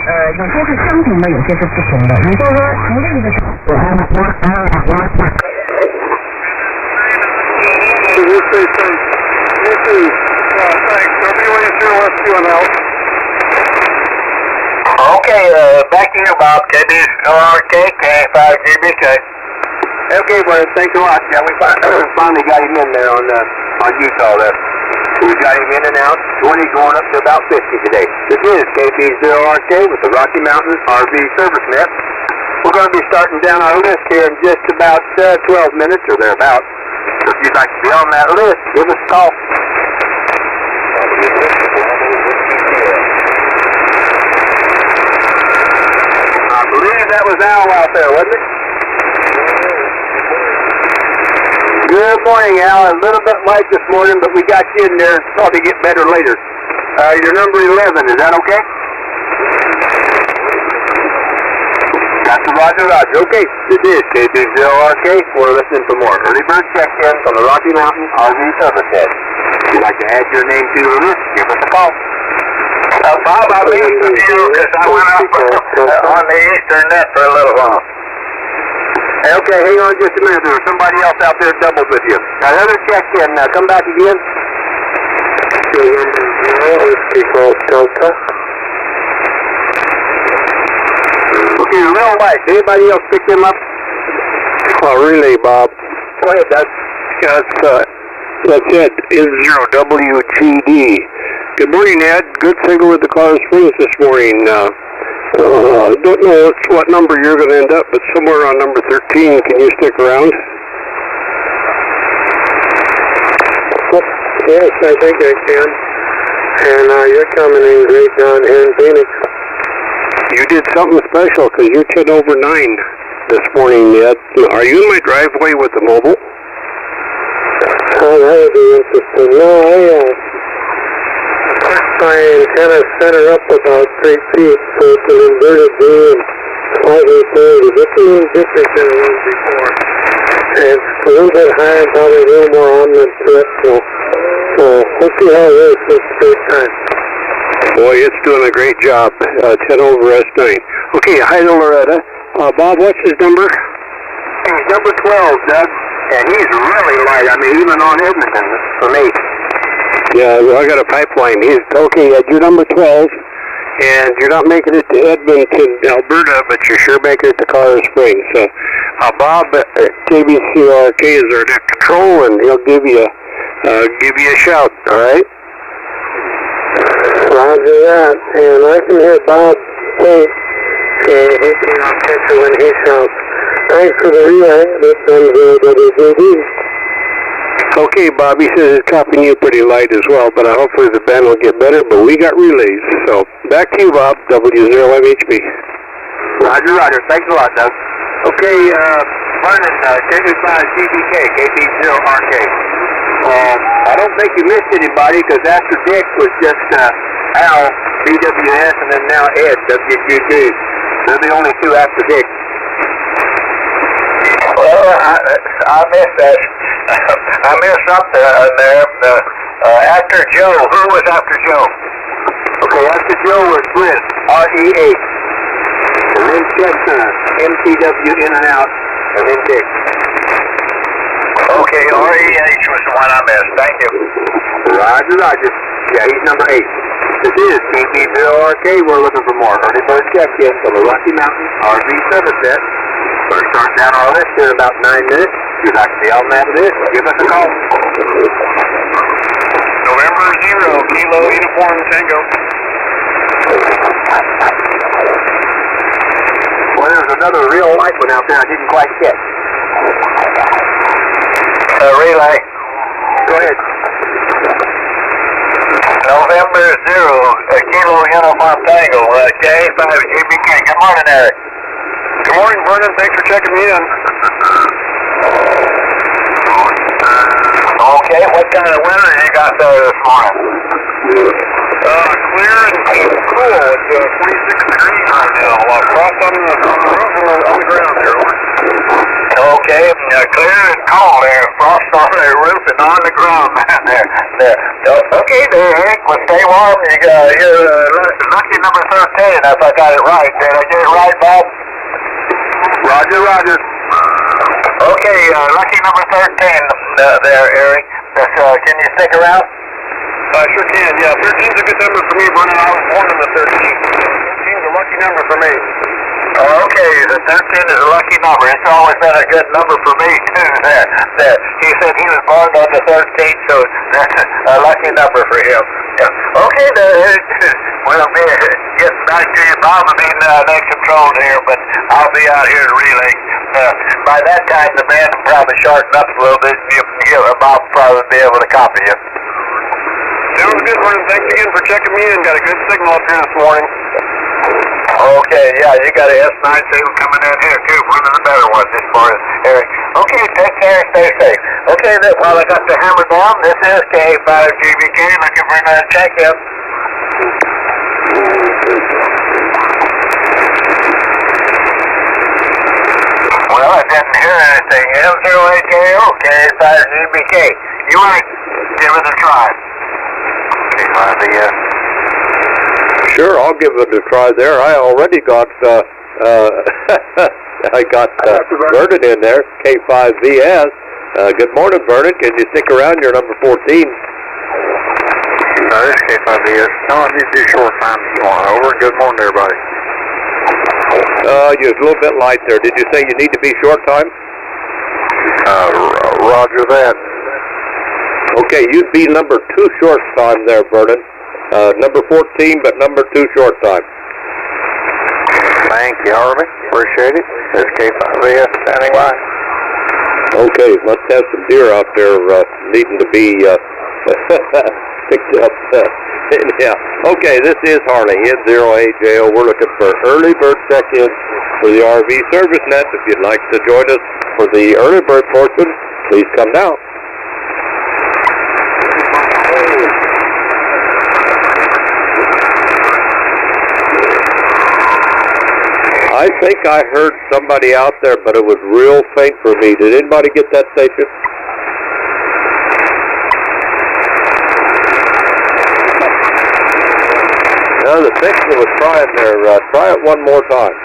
有些是相同的，有些是不同的。也就是说，同这个Okay, back to you, Bob. KBRK, K5GBK. Okay, brother, thanks a lot. Yeah, we finally got him in there on Utah there. We got him in and out, 20 going up to about 50 today. This is KP0RK with the Rocky Mountain RV Service Net. We're going to be starting down our list here in just about 12 minutes or thereabouts. So if you'd like to be on that list, give us a call. I believe that was Al out there, wasn't it? Good morning, Al. A little bit light this morning, but we got you in there. Probably get better later. You're number 11. Is that okay? That's Roger. Okay. This is KP0RK. We're listening for more early bird check-in from the Rocky Mountain RV Service Net. If you'd like to add your name to the list, give us a call. Bob, I missed with you because I went up on the Eastern Net for a little while. Okay, hang on just a minute. There was somebody else out there doubled with you. Now, another check-in. Come back again. Delta. Okay, real light. Anybody else pick them up? Relay, Bob. Go ahead, Doug. That's it. N0WGD. Good morning, Ed. Good signal with the Colorado Springs this morning. Don't know what number you're going to end up, but somewhere on number 13. Can you stick around? Yes, I think I can. And you're coming in great down here in Phoenix. You did something special because you're 10 over 9 this morning, Ed. Are you in my driveway with the mobile? Oh, that would be interesting. No, I put my antenna center up about 3 feet, so it's an inverted beam, slightly folded. It's a little different than it was before. And it's a little bit higher, probably a little more ominous to it, so we'll see how it is this first time. Boy, it's doing a great job. 10 over S9. Okay, hi to Loretta. Bob, what's his number? He's number 12, Doug. And he's really light. I mean, even on Edmonton for me. Yeah, I got a pipeline. He's okay. You're number 12, and you're not making it to Edmonton, Alberta, but you're sure making it to Colorado Springs. So, Bob at KBCRK is our net control, and he'll give you a shout. All right. Roger that. And I can hear Bob say, hopefully I'll catch you when he shouts. Thanks for the relay. This one's WGD. Okay, Bob, he says it's copying you pretty light as well, but hopefully the band will get better, but we got relays. So, back to you, Bob, W0MHB. Roger. Thanks a lot, Doug. Okay, Vernon, KP5GBK, KP0RK. I don't think you missed anybody, because after Dick was just Al, BWS, and then now Ed, WGD. They're the only two after Dick. Well, I missed that. I missed something there. After Joe, who was after Joe? Okay, after Joe was Brent, RE8. And then Chestnut, MTW in and out, and then Dick. Okay, REH was the one I missed. Thank you. Roger. Yeah, he's number 8. This is KP0RK. We're looking for more early bird check-in from the Rocky Mountain RV Service Net. We're starting down our list here in about 9 minutes. If you'd like to be on that list, give us a call. November 0, Kilo Uniform Tango. Well, there's another real light one out there I didn't quite catch. Relay. Go ahead. November 0, Kilo Uniform Tango, K5GBK. Good morning, Eric. Good morning, Vernon. Thanks for checking me in. Okay, what kind of weather you got there this morning? Clear and cool. It's 26 degrees right now. Frost on the roof and on the ground here. Okay, clear and cool there. Frost on the roof and on the ground there. Okay there, Eric. Well, stay warm. You're lucky number 13, if I got it right. Did I get it right, Bob? Roger, roger. Okay, lucky number 13 there, Eric. Can you stick around? I sure can, yeah. 13's a good number for me, Vernon. I was born on the 13th. 13's a lucky number for me. Okay, the 13 is a lucky number. It's always been a good number for me, too. There. He said he was born on the 13th, so that's a lucky number for him. Yeah. Okay, we'll be getting back to you. Bob will be next control here, but I'll be out here to relay. By that time, the band will probably shorten up a little bit, and Bob will probably be able to copy you. Sounds good, Vernon. Thanks again for checking me in. Got a good signal up here this morning. Okay, yeah, you got a S9 signal coming in here, too. One of the better ones this morning, Eric. Okay, take care, stay safe. Okay, while I got the hammer down, this is K5GBK looking for another check-in. Well, I didn't hear anything. M0AKO, K5GBK. You want to give it a try? K5ES. Sure, I'll give it a try there. I already got Vernon in there, K5VS. Good morning, Vernon. Can you stick around? You're number 14. This is K5VS. No, I need to do short time. Over. Good morning, everybody. You're a little bit light there. Did you say you need to be short time? Roger that. Okay, you'd be number 2 short time there, Vernon. Number 14, but number 2 short time. Thank you, Harvey. Appreciate it. This is K5VS standing by. Okay, must have some deer out there needing to be picked up. Yeah. Okay, this is Harley, N0AJO. We're looking for early bird check-in for the RV service net. If you'd like to join us for the early bird portion, please come down. I think I heard somebody out there, but it was real faint for me. Did anybody get that station? No, the signal was trying there. Try it one more time.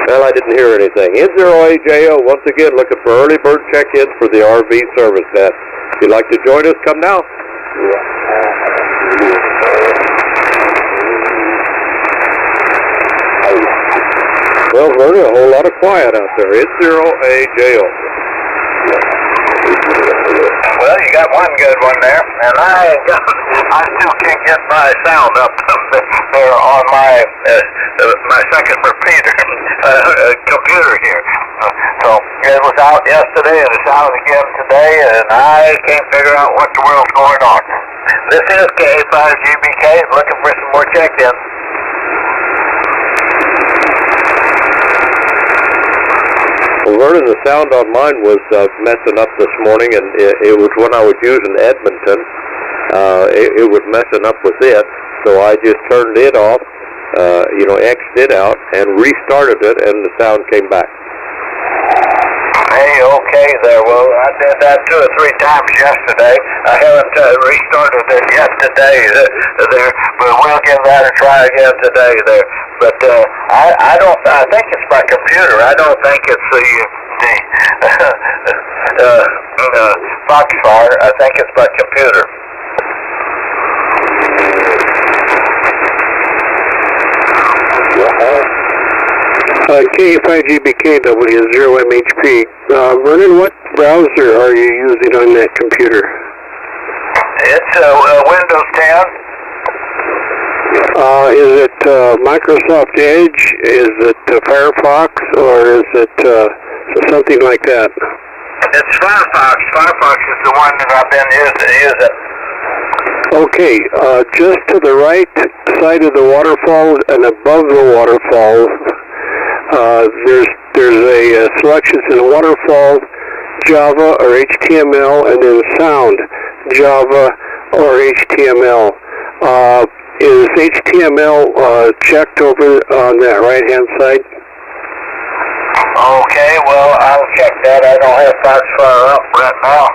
Well, I didn't hear anything. N0AJO, once again, looking for early bird check-in for the RV service net. If you'd like to join us, come now. Well, Vernon, a whole lot of quiet out there. N0AJO. Well, you got one good one there, and I still can't get my sound up there on my second repeater computer here. So it was out yesterday, and it's out again today, and I can't figure out what the world's going on. This is K5GBK, looking for some more check-ins. Well, Vernon, the sound on mine was messing up this morning, and it was when I was using Edmonton. It was messing up with it, so I just turned it off, X'd it out, and restarted it, and the sound came back. Hey, okay there. Well, I did that 2 or 3 times yesterday. I haven't restarted it yet today there, but we'll give that a try again today there. But I think it's my computer. I don't think it's the Foxfire. I think it's my computer. K5GBKW0MHP. Vernon, what browser are you using on that computer? It's Windows 10. Is it Microsoft Edge? Is it Firefox? Or is it something like that? It's Firefox. Firefox is the one that I've been using. Okay, just to the right side of the waterfall and above the waterfall, there's a selection in waterfall, Java or HTML, and then sound, Java or HTML. Is HTML checked over on that right-hand side? Okay, well, I'll check that. I don't have parts far up right now.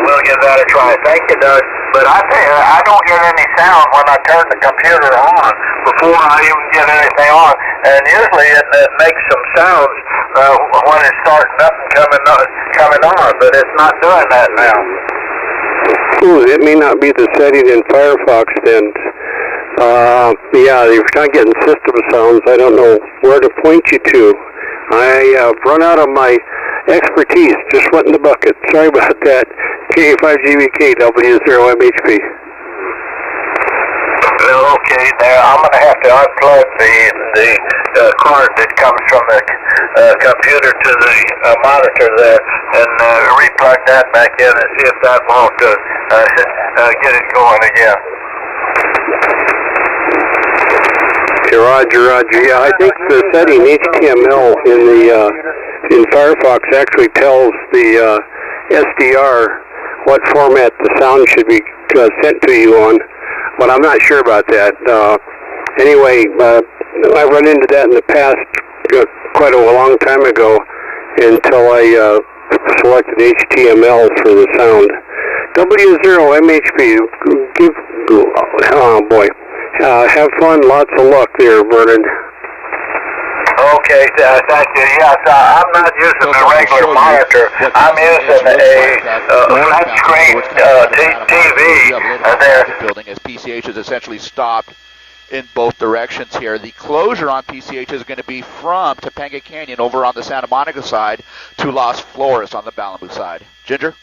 We'll give that a try. Thank you, Doug. But I tell you, I don't get any sound when I turn the computer on before I even get anything on. And usually it makes some sounds when it's starting up and coming on, but it's not doing that now. Ooh, it may not be the setting in Firefox then. Yeah, if you're not getting system sounds, I don't know where to point you to. I've run out of my expertise. Just went in the bucket. Sorry about that. K5GVK W0MHP. Well, okay, there. I'm going to have to unplug the cord that comes from the computer to the monitor there and replug that back in and see if that won't get it going again. Roger. Yeah, I think the setting HTML in Firefox actually tells the SDR what format the sound should be sent to you on, but I'm not sure about that. Anyway, I've run into that in the past quite a long time ago until I selected HTML for the sound. W0MHP, oh boy. Have fun, lots of luck there, Vernon. Okay, thank you. Yes, I'm not using a regular monitor. I'm using a flat screen TV there. Building as PCH is essentially stopped in both directions here. The closure on PCH is going to be from Topanga Canyon over on the Santa Monica side to Las Flores on the Malibu side. Ginger?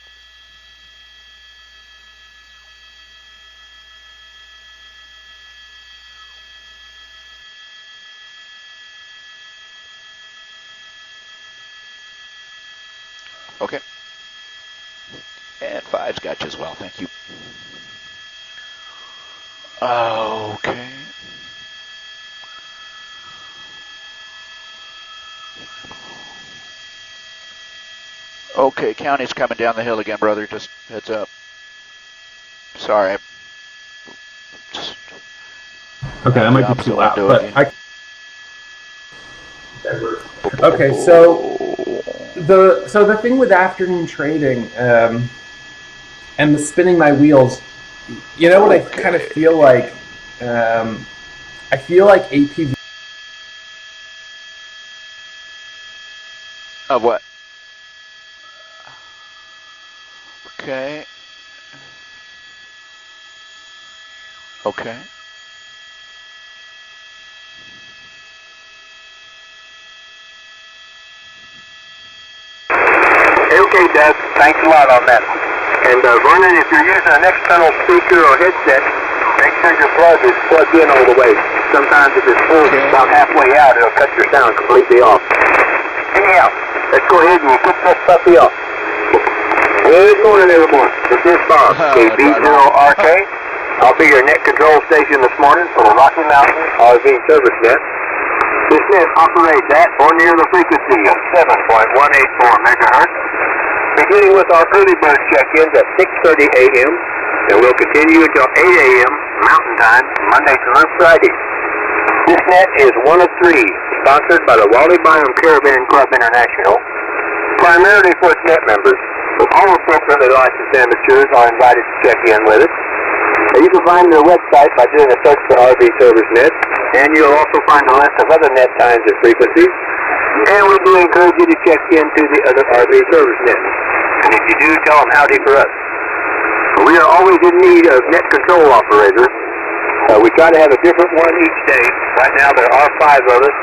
Okay. And 5's got you as well. Thank you. Okay. Okay, county's coming down the hill again, brother. Just heads up. Sorry. Okay, that might be too loud, but Okay, so the thing with afternoon trading and the spinning my wheels, you know what I kind of feel like? I feel like APV. Of what? Okay. Okay. Okay, Doug. Thanks a lot on that. And Vernon, if you're using an external speaker or headset, make sure your plug is plugged in all the way. Sometimes if it's full about halfway out, it'll cut your sound completely off. Anyhow, let's go ahead and put this puppy off. Good morning, everyone. This is Bob, KB0RK. I'll be your net control station this morning for the Rocky Mountain RV Service Net. This net operates at or near the frequency of 7.184 megahertz, beginning with our early bird check-ins at 6:30 a.m., and we'll continue until 8 a.m. Mountain Time, Monday through Friday. This net is one of 3, sponsored by the Wally Byam Caravan Club International, primarily for its net members. All appropriately licensed amateurs are invited to check in with us. You can find their website by doing a search for RV Service Net, and you'll also find a list of other net times and frequencies. And we do encourage you to check into the other RV Service Nets. And if you do, tell them howdy for us. We are always in need of net control operators. We try to have a different one each day. Right now there are 5 of us.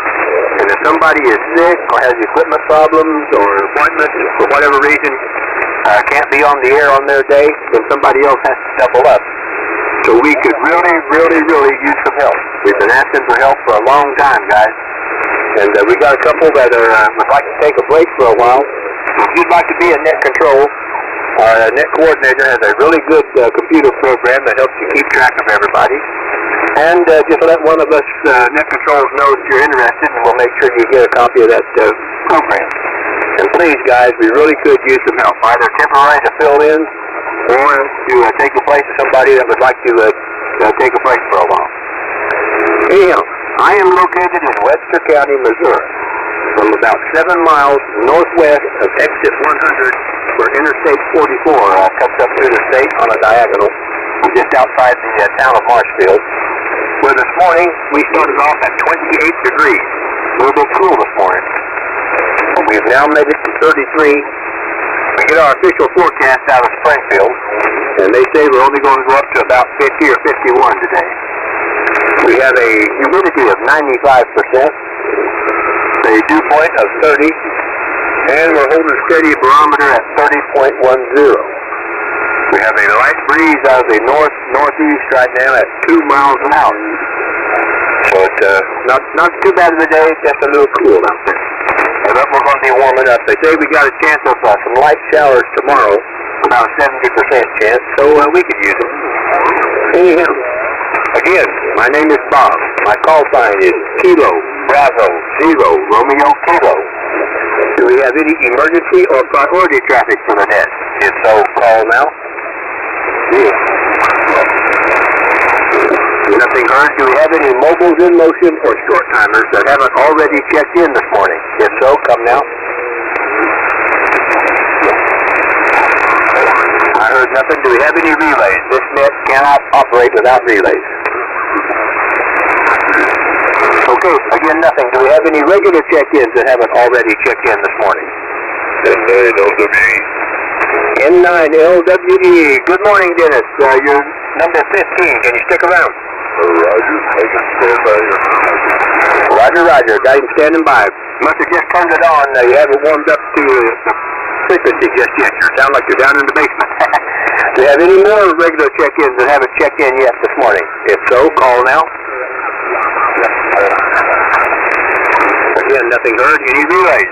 And if somebody is sick or has equipment problems or appointments for whatever reason, can't be on the air on their day, then somebody else has to step up. So we could really use some help. We've been asking for help for a long time, guys. And we got a couple that would like to take a break for a while. If you'd like to be a net control, our net coordinator has a really good computer program that helps you keep track of everybody. And just let one of us net controls know that you're interested, and we'll make sure you get a copy of that program. And please, guys, we really could use some help, either temporary to fill in or to take the place of somebody that would like to take a break for a while. Anyhow, I am located in Webster County, Missouri. I'm about 7 miles northwest of exit 100 where Interstate 44 cuts up through the state on a diagonal just outside the town of Marshfield, where this morning we started off at 28 degrees. A little bit cool this morning. We've now made it to 33. We get our official forecast out of Springfield, and they say we're only going to go up to about 50 or 51 today. We have a humidity of 95%, a dew point of 30, and we're holding steady barometer at 30.10. We have a light breeze out of the northeast right now at 2 miles an hour. So it's not too bad of a day, just a little cool out there. And up we're going to be warming up. They say we got a chance of some light showers tomorrow, about a 70% chance, so we could use it. Anyhow, again, my name is Bob. My call sign is Kilo Bravo Zero Romeo Kilo. Do we have any emergency or priority traffic for the net? If so, call now. Nothing heard. Do we have any mobiles in motion or short timers that haven't already checked in this morning? If so, come now. I heard nothing. Do we have any relays? This net cannot operate without relays. Okay, again, nothing. Do we have any regular check-ins that haven't already checked in this morning? N9 LWE. N9 LWE. Good morning, Dennis. You're number 15. Can you stick around? Roger. Stand by here. Roger. Got him standing by. Must have just turned it on. You haven't warmed up to the frequency just yet. You sound like you're down in the basement. Do you have any more regular check-ins that haven't checked in yet this morning? If so, call now. Again, nothing heard. Any relays?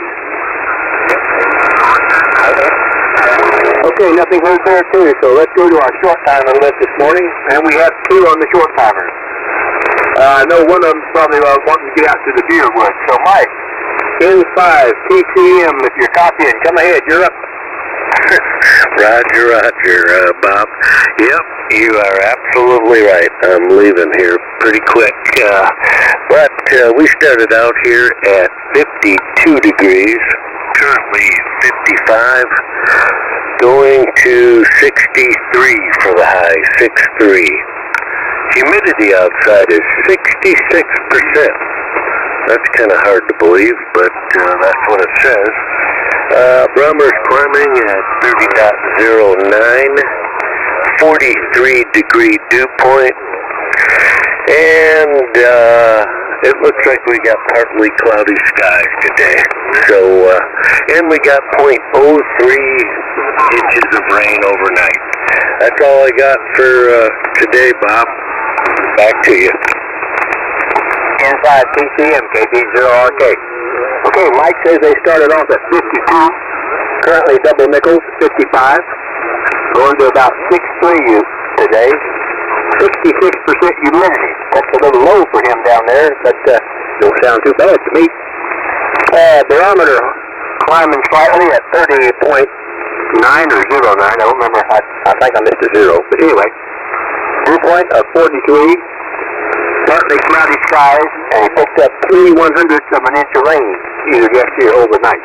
Okay, nothing heard there too. So let's go to our short timer list this morning, and we have 2 on the short timers. I know one of them probably wanting to get out to the beer wood. So Mike, N5 TCM, if you're copying, come ahead. You're up. Roger, Bob. Yep, you are absolutely right. I'm leaving here pretty quick. But we started out here at 52 degrees, currently 55, going to 63 for the high, 63. Humidity outside is 66%. That's kind of hard to believe, but that's what it says. Barometer's climbing at 30.09, 43 degree dew point, and it looks like we got partly cloudy skies today. So, and we got 0.03 inches of rain overnight. That's all I got for today, Bob. Back to you. Inside TCM, KB0RK. Okay, Mike says they started off at 52. Currently double nickels, 55. Going to about 63 today. 66% humidity. That's a little low for him down there, but don't sound too bad to me. Barometer climbing slightly at 30.9 or 09. I don't remember. I think I missed a 0. But anyway, dew point of 43. Partly cloudy skies, and he picked up 3/100ths of an inch of rain, either yesterday or overnight.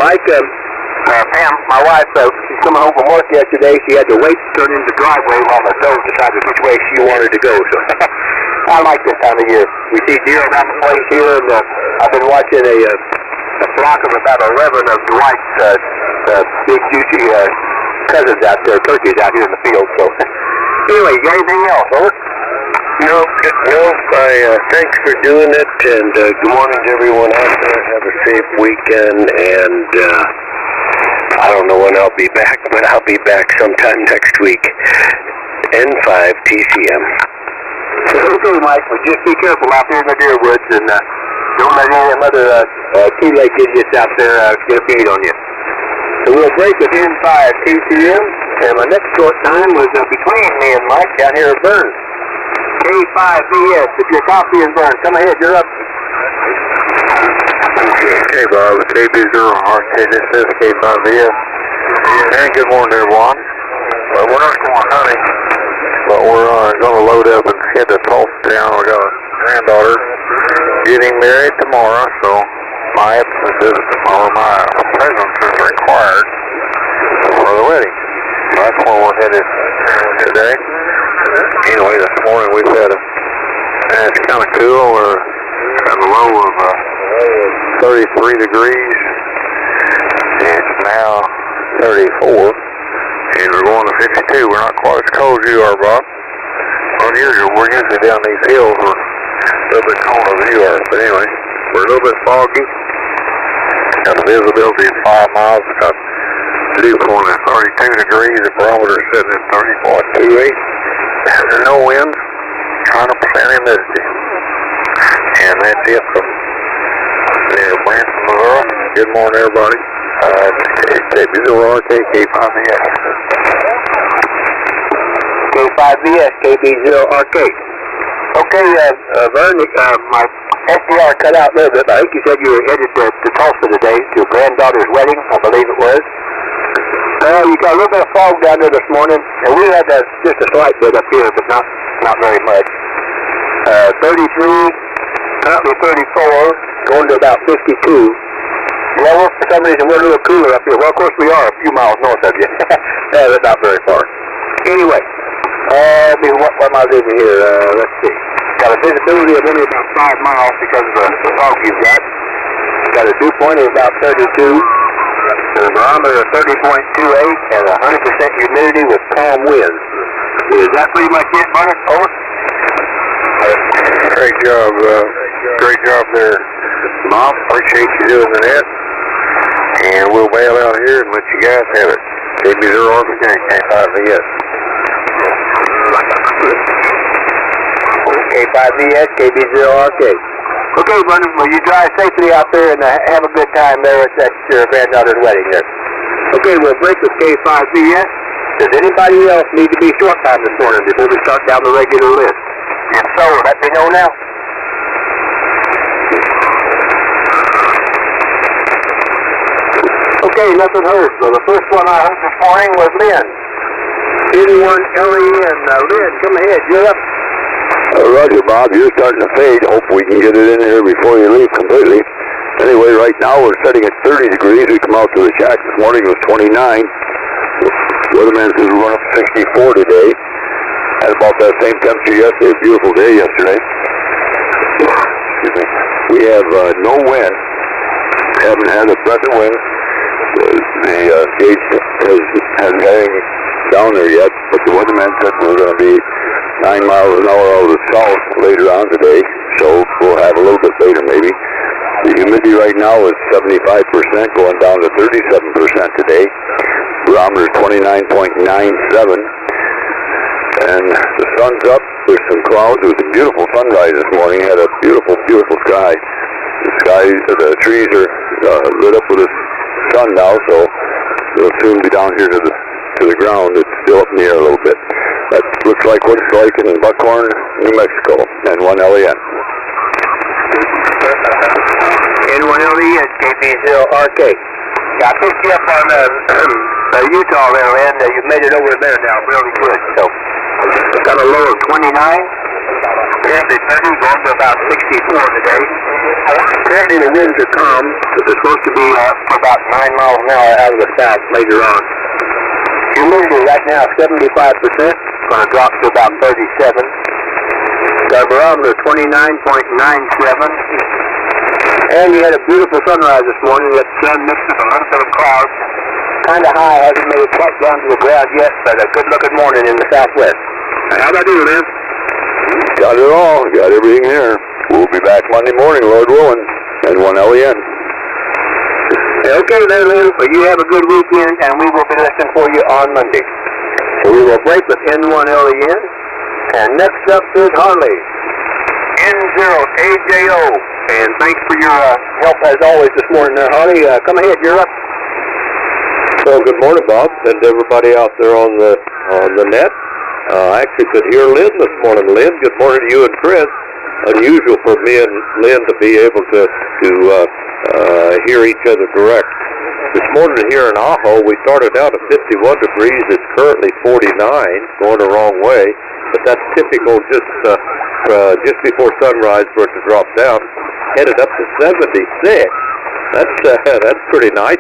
Mike, Pam, my wife, she's coming home from work yesterday. She had to wait to turn into the driveway while my dog decided which way she wanted to go. So I like this time of year. We see deer around the place here, and I've been watching a flock of about 11 of Dwight's big juicy cousins out there, turkeys out here in the field. So anyway, you got anything else, over? No, thanks for doing it, and good morning to everyone out there. Have a safe weekend, and I don't know when I'll be back, but I'll be back sometime next week. N5 TCM. Okay, Mike, well, just be careful out there in the deer woods, and don't let any of them other two-leg idiots out there get a bead on you. So we'll break with N5 TCM, and my next short time was between me and Mike down here at Burns. K5BS, if you're copying Burns, come ahead, you're up. Okay, Bob, KB0RK, this is K5BS. And good morning, everyone. Well, we're not going hunting, but we're going to load up and head to Tulsa town. We got a granddaughter getting married tomorrow, so my absences or my presence is required for the wedding. That's where we're headed today. Anyway, this morning we've had it's kind of cool. We're at a low of 33 degrees. It's now 34, and we're going to 52. We're not quite as cold as you are, Bob. Unusual. We're usually down these hills. We're a little bit colder than you are. But anyway, we're a little bit foggy. Got the visibility at 5 miles. Got the dew point at 32 degrees. The barometer is sitting at 30.28. There's no wind. 100% humidity. And that's it from Branson, Missouri. Good morning, everybody. KB0RK, K5VS. K5VS, KB0RK. Okay, Vern, my SDR cut out a little bit, but I think you said you were headed to Tulsa today to your granddaughter's wedding, I believe it was. You got a little bit of fog down there this morning, and we had just a slight bit up here, but not very much. 33, currently 34, going to about 52. Yeah, well, for some reason, we're a little cooler up here. Well, of course, we are a few miles north of you. That's not very far. Anyway, what am I leaving here? Let's see. Got a visibility of only about 5 miles because of the fog you've got. Got a dew point of about 32. The barometer of 30.28 and 100% humidity with calm winds. Is that pretty much it, Martin? Over. Great job there, Mom. Appreciate you doing that. And we'll bail out here and let you guys have it. KB0RK, K5VS. K5VS, KB0RK. Okay, Brendan, well, you drive safely out there and have a good time there at your granddaughter's wedding there. Okay, we'll break with K5VS. Does anybody else need to be short time this morning before we start down the regular list? If so, let me know now. Okay, nothing heard. So the first one I heard this morning was Lynn. 81LEN. Lynn, come ahead. You're up. Roger, Bob. You're starting to fade. Hope we can get it in here before you leave completely. Anyway, right now we're setting at 30 degrees. We come out to the shack this morning. It was 29. Weatherman says we're going up to 64 today. Had about that same temperature yesterday. Beautiful day yesterday. Excuse me. We have no wind. Haven't had a breath of wind. The gauge hasn't got anything down there yet, but the weatherman said we're going to be 9 miles an hour out of the south later on today, so we'll have a little bit later maybe. The humidity right now is 75%, going down to 37% today. Barometer is 29.97, and the sun's up. There's some clouds. It was a beautiful sunrise this morning. Had a beautiful, beautiful sky. The trees are lit up with the sun now, so it'll soon be down here to the ground. It's still up in the air a little bit. That looks like what it's like in Buckhorn, New Mexico, N1LEN. N1LEN, KB0RK. Yeah, I picked you up on Utah there, and you've made it over there now really good. So, got a low of 29. Currently 30, going to about 64 today. Currently the winds are calm, but they're supposed to be for about 9 miles an hour out of the south later on. Humidity right now 75%, going to drop to about 37. The barometer 29.97. And you had a beautiful sunrise this morning. That sun mixed with a little bit of clouds. Kind of high, hasn't made it quite down to the ground yet, but a good looking morning in the southwest. How'd I do, Lynn? Got it all. Got everything here. We'll be back Monday morning, Lord willing. N1LEN. Okay, then, Lynn. Well, you have a good weekend, and we will be listening for you on Monday. So we will break with N1LEN. And next up is Harley. N0AJO. And thanks for your help, as always, this morning there, Harley. Come ahead. You're up. Well, good morning, Bob, and everybody out there on the net. I actually could hear Lynn this morning. Lynn, good morning to you and Chris. Unusual for me and Lynn to be able to hear each other direct. This morning here in Ajo, we started out at 51 degrees. It's currently 49, going the wrong way. But that's typical just before sunrise for it to drop down. Headed up to 76. That's pretty nice.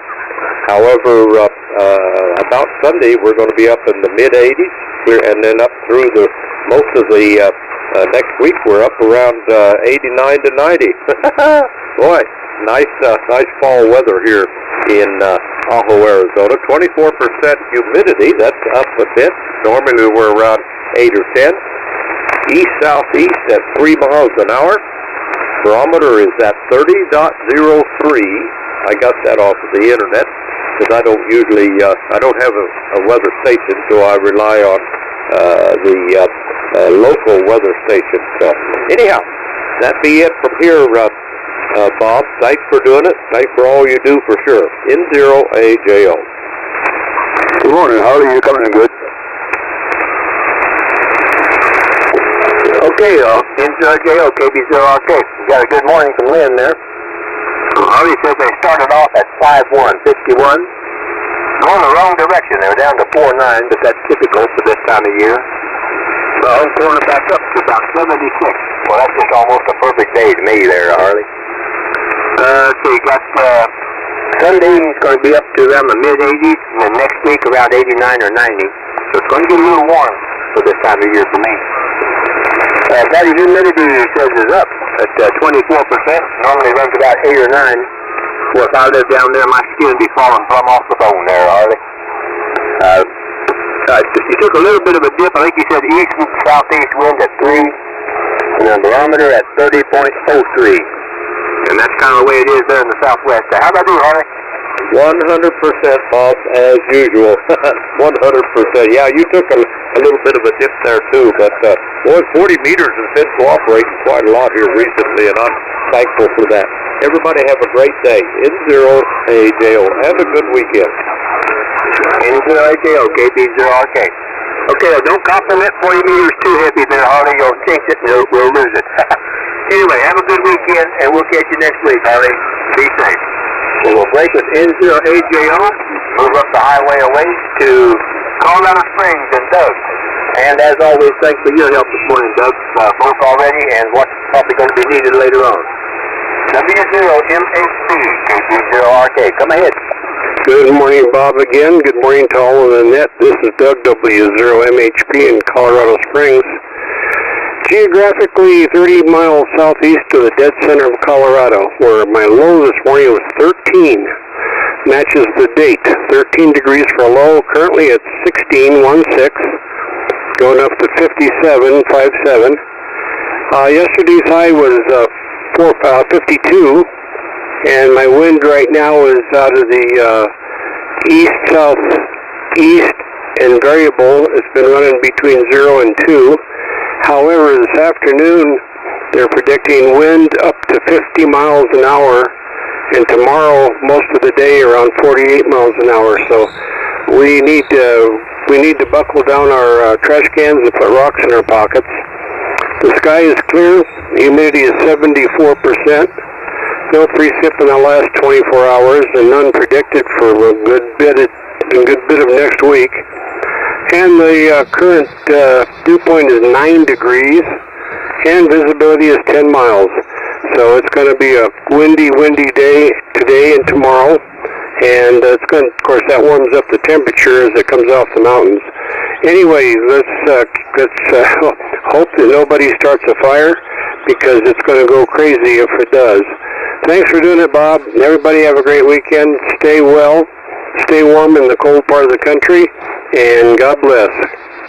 However, about Sunday we're going to be up in the mid 80s here, and then up through the most of the next week we're up around 89 to 90. Boy, nice fall weather here in Ajo, Arizona. 24% humidity. That's up a bit. Normally we're around 8 or 10. East-southeast at 3 miles an hour. Barometer is at 30.03. I got that off of the internet because I don't usually, I don't have a weather station, so I rely on the local weather station. So anyhow, that be it from here, Bob. Thanks for doing it. Thanks for all you do for sure. N0AJO. Good morning. How are you? Coming in good? Okay, N0AJO, KB0RK. You got a good morning from Lynn there. Harvey says they started off at 5-1, 51. Going the wrong direction. They were down to 4-9, but that's typical for this time of year. Well, going back up to about 76. Well, that's just almost a perfect day to me there, Harley. So you got Sunday is going to be up to around the mid-80s, and then next week around 89 or 90. So it's going to get a little warm for this time of year for me. That humidity, he says, is up at 24%. Normally runs about 8 or 9. Well, if I lived down there, my skin would be falling plumb off the bone there, Harley. You took a little bit of a dip. I think you said east and southeast wind at 3, and the barometer at 30.03. And that's kind of the way it is there in the southwest. How about you, Harley? 100%, Bob, as usual. 100%. Yeah, you took a little bit of a dip there, too. But, boy, 40 meters has been cooperating quite a lot here recently, and I'm thankful for that. Everybody have a great day. N0AJO. Have a good weekend. N0AJO, KB0RK. Okay, don't compliment 40 meters too heavy there, Harley. You'll change it and we'll lose it. Anyway, have a good weekend, and we'll catch you next week, Harley. Be safe. We'll break with N0AJO, move up the highway a ways to Colorado Springs and Doug. And as always, thanks for your help this morning, Doug. Both already and what's probably going to be needed later on. W0MHC, KB0RK. Come ahead. Good morning, Bob, again. Good morning to all on the net. This is Doug, W0MHP in Colorado Springs. Geographically 30 miles southeast of the dead center of Colorado, where my low this morning was 13. Matches the date. 13 degrees for a low, currently at 16, 16, going up to 57, 57. Yesterday's high was 52, and my wind right now is out of the east-southeast and variable. It's been running between 0 and 2. However, this afternoon, they're predicting wind up to 50 miles an hour, and tomorrow, most of the day, around 48 miles an hour. So we need to buckle down our trash cans and put rocks in our pockets. The sky is clear. Humidity is 74%. No precip in the last 24 hours, and none predicted for a good bit of next week. And the current dew point is 9 degrees, and visibility is 10 miles. So it's going to be a windy day today and tomorrow. And it's going, of course, that warms up the temperature as it comes off the mountains. Anyway, let's hope that nobody starts a fire, because it's going to go crazy if it does. Thanks for doing it, Bob. Everybody have a great weekend. Stay well. Stay warm in the cold part of the country. And God bless.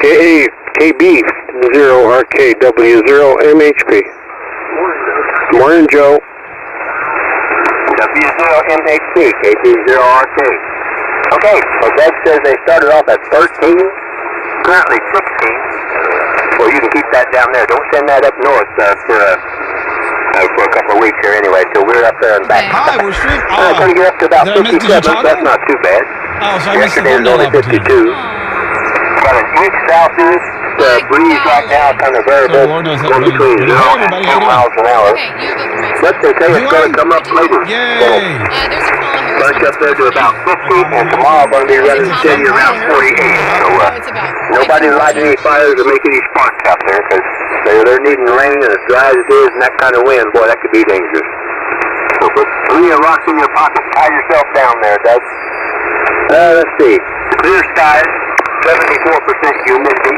KB0RKW0MHP. Morning, Joe. W0MHP, KB0RK. Okay, so that says they started off at 13, currently 16. Well, you can keep that down there. Don't send that up north for a couple of weeks here anyway, till we're up there and back. Hi, we're streaming. It's going to get up to about 57, so that's not too bad. Oh, so I missed the Yesterday was only 52. Got an east-southeast breeze right now, kind of variable, going between 0 and 10 miles an hour. But they say it's going to come up later. Yay! Bunch up there to about 50, and tomorrow going to be running steady around 48. So nobody's lighting any fires or making any sparks out there, because they're needing rain, and as dry as it is and that kind of wind, boy, that could be dangerous. So put 3 rocks in your pocket. Tie yourself down there, Doug. Let's see. Clear skies, 74% humidity.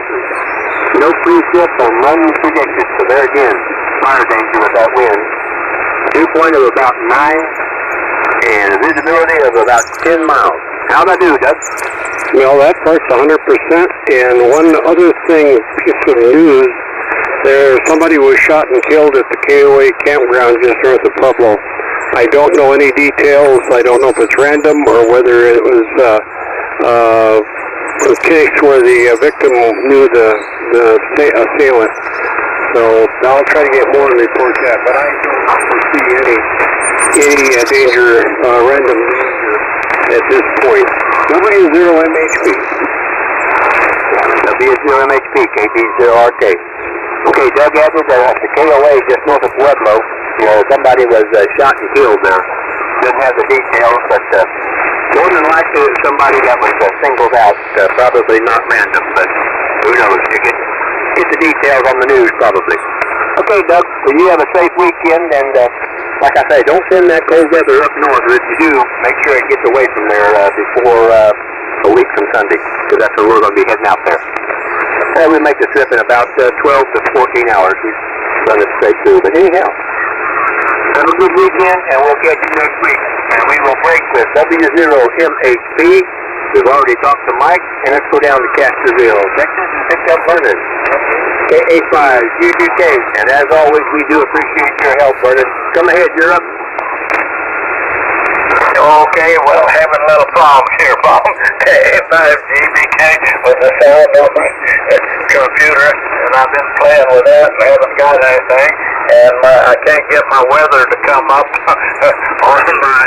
No precip or none predicted. So there again, fire danger with that wind. Dew point of about 9 and a visibility of about 10 miles. How'd I do, Doug? Well, that part's 100%. And one other thing, piece of news, somebody was shot and killed at the KOA campground just north of Pueblo. I don't know any details. I don't know if it's random or whether it was a case where the victim knew the assailant. So I'll try to get more and report that. But I don't foresee any danger, random danger at this point. W0 MHP. W0 MHP, KP0RK. Okay, Doug Edwards, the KOA just north of Pueblo. Somebody was shot and killed there. Didn't have the details, but more than likely it was somebody that was singled out. Probably not random, but who knows? You get the details on the news, probably. Okay, Doug, well, you have a safe weekend, and like I say, don't send that cold weather up north, or if you do, make sure it gets away from there before a week from Sunday, because that's where we're going to be heading out there. We make the trip in about 12 to 14 hours. We run it straight through, but anyhow, have a good weekend, and we'll catch you next week. And we will break with W0MHP. We've already talked to Mike, and let's go down to Castroville, Texas, and pick up Vernon. K85 UGK, and as always, we do appreciate your help, Vernon. Come ahead, you're up. Okay, well, having a little problem here, Bob. K85 GBK with the sound over computer, and I've been playing with that and haven't got anything. And I can't get my weather to come up on my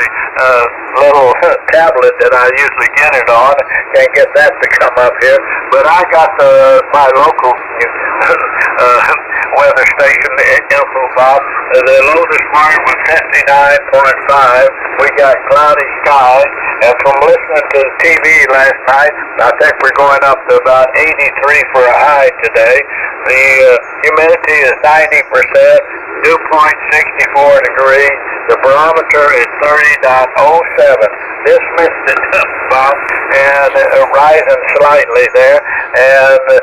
little tablet that I usually get it on. Can't get that to come up here. But I got my local weather station info, Bob. The low this morning was 59.5. We got cloudy skies. And from listening to the TV last night, I think we're going up to about 83 for a high today. The humidity is 90%, dew point 64 degrees. The barometer is 30.07. This missed it, Bob, and rising slightly there. And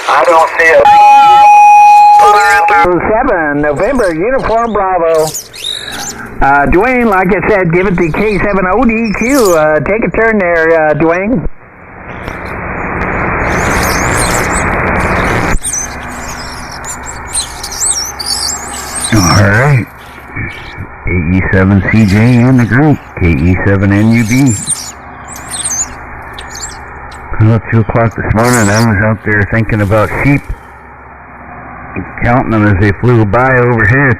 I don't see a... 7, November, Uniform Bravo. Dwayne, like I said, give it the K7ODQ. Take a turn there, Dwayne. All right. KE7CJ and the group, KE7NUB. About 2 o'clock this morning, I was out there thinking about sheep, counting them as they flew by overhead.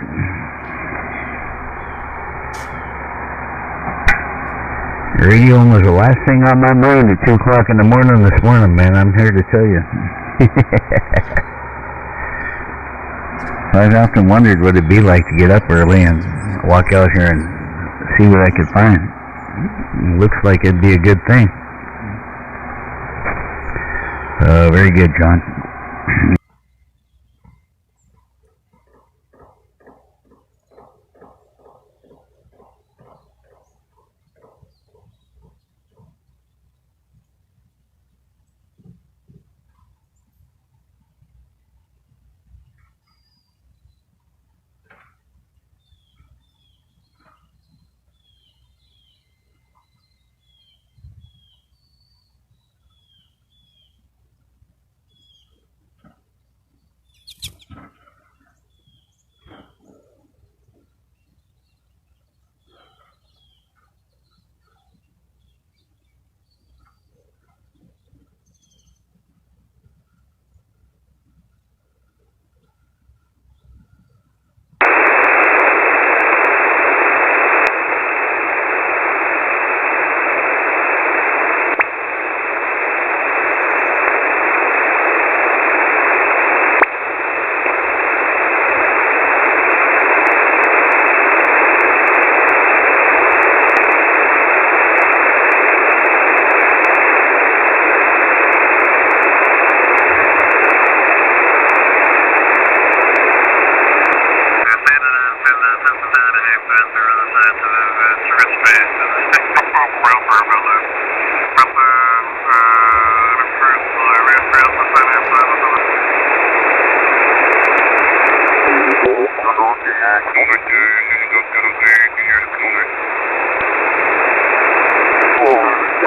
The radio was the last thing on my mind at 2 o'clock in the morning this morning, man. I'm here to tell you. I've often wondered what it'd be like to get up early and walk out here and see what I could find. It looks like it'd be a good thing. Very good, John.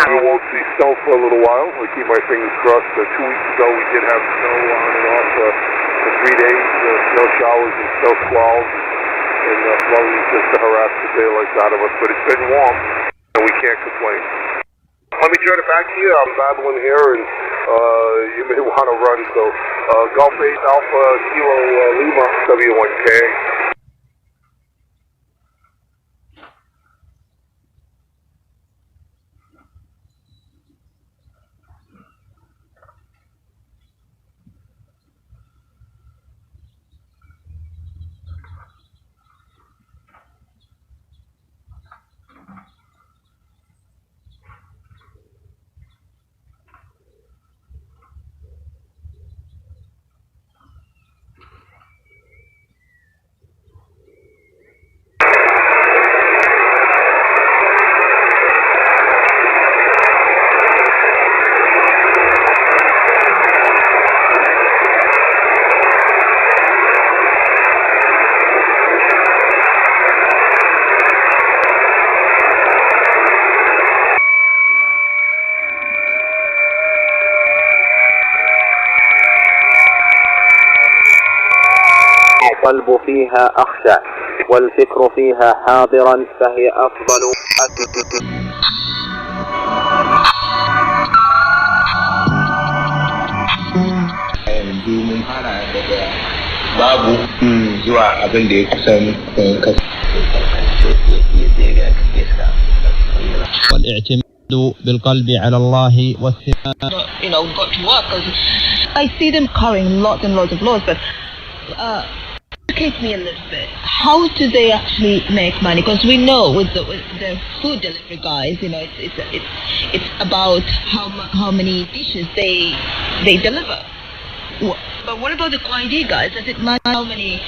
We won't see snow for a little while. I keep my fingers crossed. 2 weeks ago we did have snow on and off for 3 days, snow showers and snow squalls, and flurries just to harass the daylights out of us. But it's been warm, and we can't complain. Let me turn it back to you. I'm battling here, and you may want to run. So Golf 8 Alpha Kilo Lima W1K. القلب فيها أخشع والفكر فيها حاضرا فهي أفضل babu zuwa abin da ya kusan والاعتماد بالقلب على الله والثقة. You know, got to work because I see them carrying lots and lots of loads, but educate me a little bit. How do they actually make money? Because we know with the food delivery guys, you know, it's about how many dishes they deliver. But what about the Kwaidi guys? Does it matter how many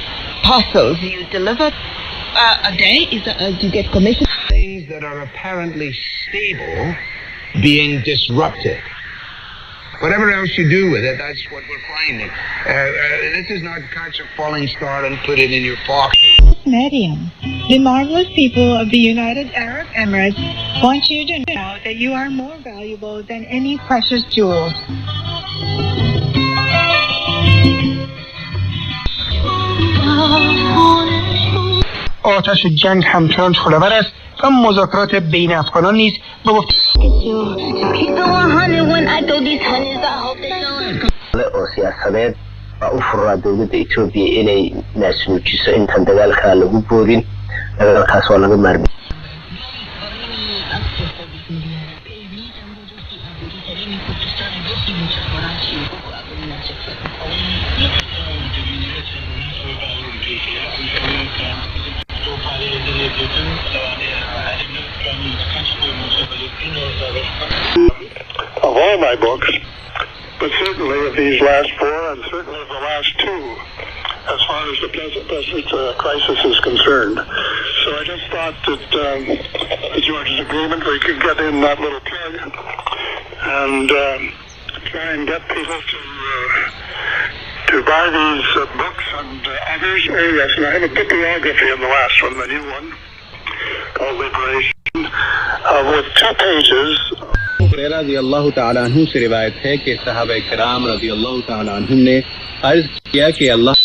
parcels you deliver a day? Do you get commission? Things that are apparently stable being disrupted. Whatever else you do with it, that's what we're finding. This is not catch a falling star and put it in your pocket. Medium, the marvelous people of the United Arab Emirates want you to know that you are more valuable than any precious jewels. آتش جنگ همچنان شعله‌ور است و مذاکرات بین افغانان نیز به گفته siyaasadeed baa u furaa dowladda Ethiopia inay naasnuujiso intaan dagaalka lagu boodin dagaalkaas oo laga maarmay of all my books, but certainly of these last four and certainly of the last two, as far as the present crisis is concerned. So I just thought that George's agreement, we could get in that little plug and try and get people to buy these books and others. Oh yes, and I have a bibliography in the last one, the new one, called Liberation, with 2 pages. रज़ी अल्लाह ताला अन्हु से रिवायत है कि सहाबा किराम रज़ी अल्लाह ताला अन्हुम ने अर्ज किया कि अल्लाह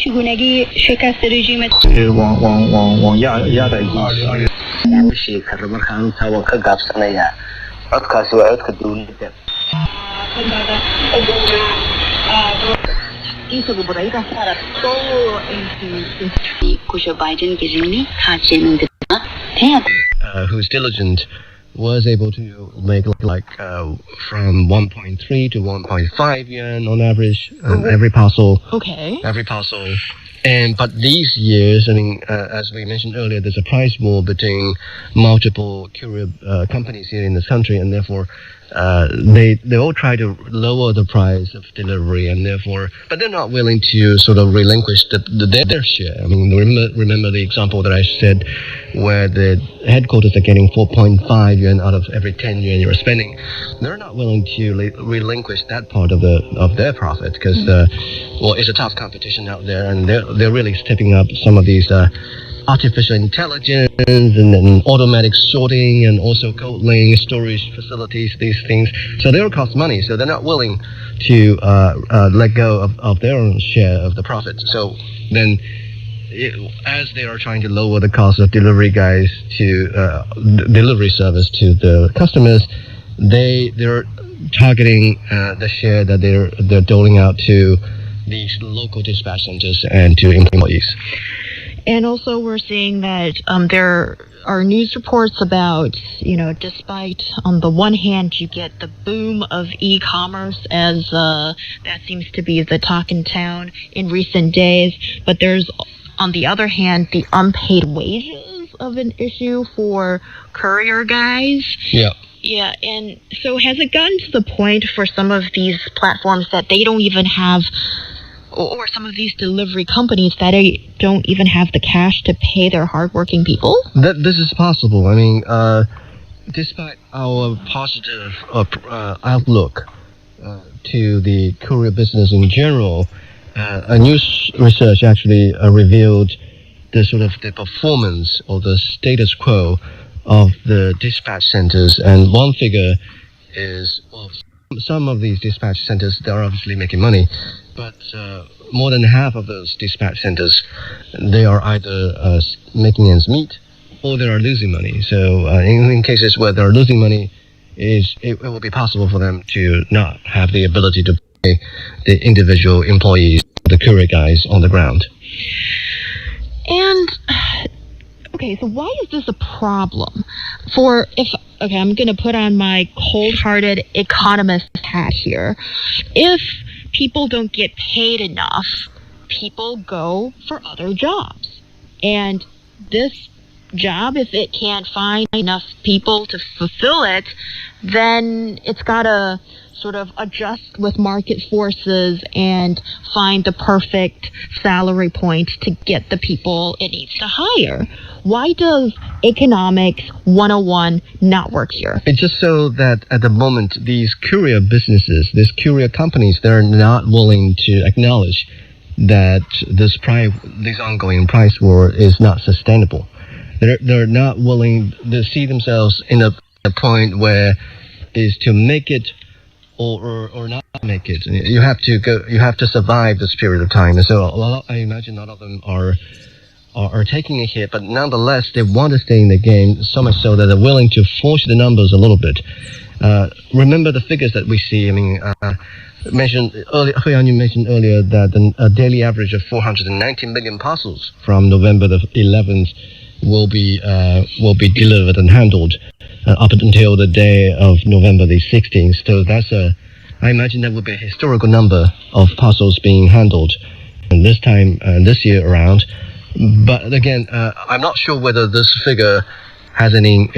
چگونگی شکست رژیم sheekar markaan taa waan ka gaabsanayaa codkaasi waa codka dowladda who's diligent was able to make from 1.3 to 1.5 yuan on average every parcel. Okay. Every parcel. But these years, as we mentioned earlier, there's a price war between multiple courier companies here in this country, and therefore they all try to lower the price of delivery, and therefore, but they're not willing to sort of relinquish their share. Remember the example that I said, where the headquarters are getting 4.5 yuan out of every 10 yuan you're spending. They're not willing to relinquish that part of their profit because it's a tough competition out there, and they're really stepping up some of these artificial intelligence and automatic sorting and also cold laying, storage facilities, these things. So they'll cost money, so they're not willing to let go of their own share of the profit. So then, as they are trying to lower the cost of delivery guys to delivery service to the customers, they're targeting the share that they're doling out to these local dispatch centers and to employees. And also we're seeing that there are news reports about, despite on the one hand you get the boom of e-commerce as that seems to be the talk in town in recent days, but there's on the other hand the unpaid wages of an issue for courier guys. Yeah. Yeah, and so has it gotten to the point for some of these platforms that they don't even have, or some of these delivery companies that they don't even have the cash to pay their hardworking people? This is possible. Despite our positive outlook to the courier business in general, a new research actually revealed the performance or the status quo of the dispatch centers, and one figure is some of these dispatch centers, they're obviously making money, but more than half of those dispatch centers, they are either making ends meet or they are losing money. So in cases where they're losing money, it will be possible for them to not have the ability to pay the individual employees, the courier guys on the ground. And okay, so why is this a problem? I'm going to put on my cold-hearted economist hat here. If people don't get paid enough, people go for other jobs. And this job, if it can't find enough people to fulfill it, then it's got to sort of adjust with market forces and find the perfect salary point to get the people it needs to hire. Why does Economics 101 not work here? It's just so that at the moment, these courier businesses, these courier companies, they're not willing to acknowledge that this ongoing price war is not sustainable. They're not willing to see themselves in a point where is to make it or not make it. You have to survive this period of time. And so I imagine a lot of them are taking a hit, but nonetheless they want to stay in the game, so much so that they're willing to force the numbers a little bit. Remember the figures that we see. Mentioned earlier, Huyan, you mentioned earlier that a daily average of 490 million parcels from November the 11th will be delivered and handled up until the day of November the 16th. So I imagine that would be a historical number of parcels being handled this time, this year around. But again, I'm not sure whether this figure has any,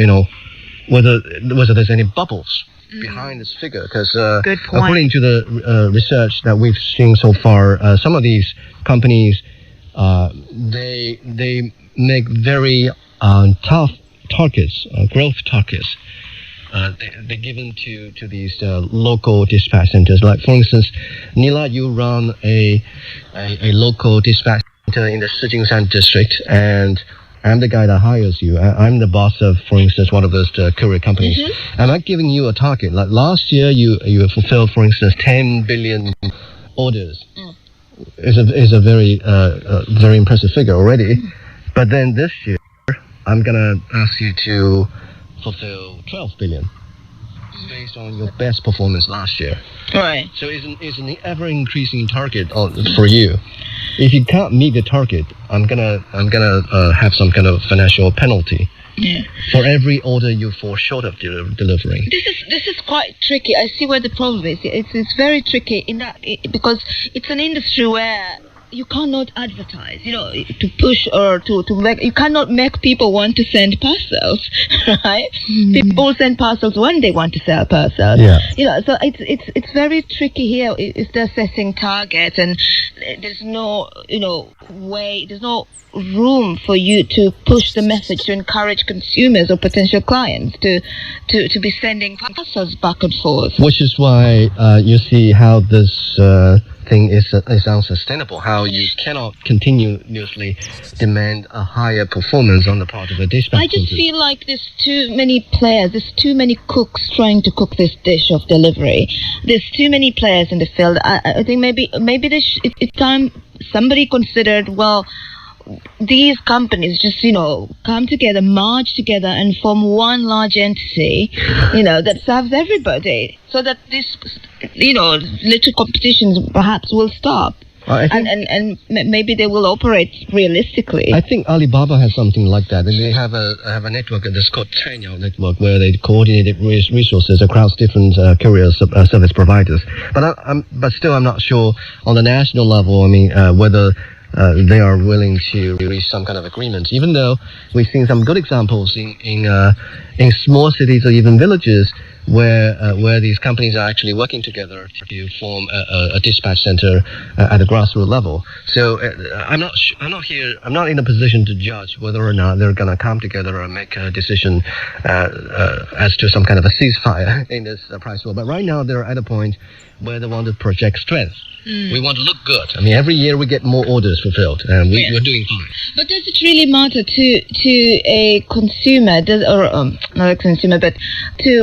whether there's any bubbles behind this figure, because according to the research that we've seen so far, some of these companies, they make very tough targets, growth targets. They're given to these local dispatch centers. Like for instance, Nila, you run a local dispatch center in the Shijingshan district, and I'm the guy that hires you. I'm the boss of, for instance, one of those courier companies. Mm-hmm. I'm not giving you a target. Like last year, you fulfilled, for instance, 10 billion orders. Is a very impressive figure already. But then this year, I'm gonna ask you to fulfill 12 billion. based on your best performance last year. Right. So it's an ever-increasing target for you. If you can't meet the target, I'm gonna have some kind of financial penalty. Yeah. For every order you fall short of delivering. This is quite tricky. I see where the problem is. It's very tricky in that because it's an industry where you cannot advertise, to push or to make. You cannot make people want to send parcels, right? People send parcels when they want to sell parcels. Yeah. So it's very tricky here. It's the assessing target, and there's no way. There's no room for you to push the message to encourage consumers or potential clients to be sending parcels back and forth. Which is why you see how this thing is unsustainable, how you cannot continuously demand a higher performance on the part of the dispatch. I just feel like there's too many players, there's too many cooks trying to cook this dish of delivery. There's too many players in the field. I think maybe it's time somebody considered, well, these companies just, come together, merge together and form one large entity, that serves everybody so that this, little competitions perhaps will stop. And maybe they will operate realistically. I think Alibaba has something like that. And they have a network that's called Cainiao Network, where they coordinate resources across different courier service providers. But still, I'm not sure on the national level. I mean, whether they are willing to reach some kind of agreement, even though we've seen some good examples in small cities or even villages where these companies are actually working together to form a dispatch center at the grassroots level. So I'm not in a position to judge whether or not they're going to come together and make a decision as to some kind of a ceasefire in this price war. But right now they're at a point where they want to project strength. We want to look good. I mean, every year we get more orders fulfilled, and we're doing fine. But does it really matter to a consumer, not a consumer, but to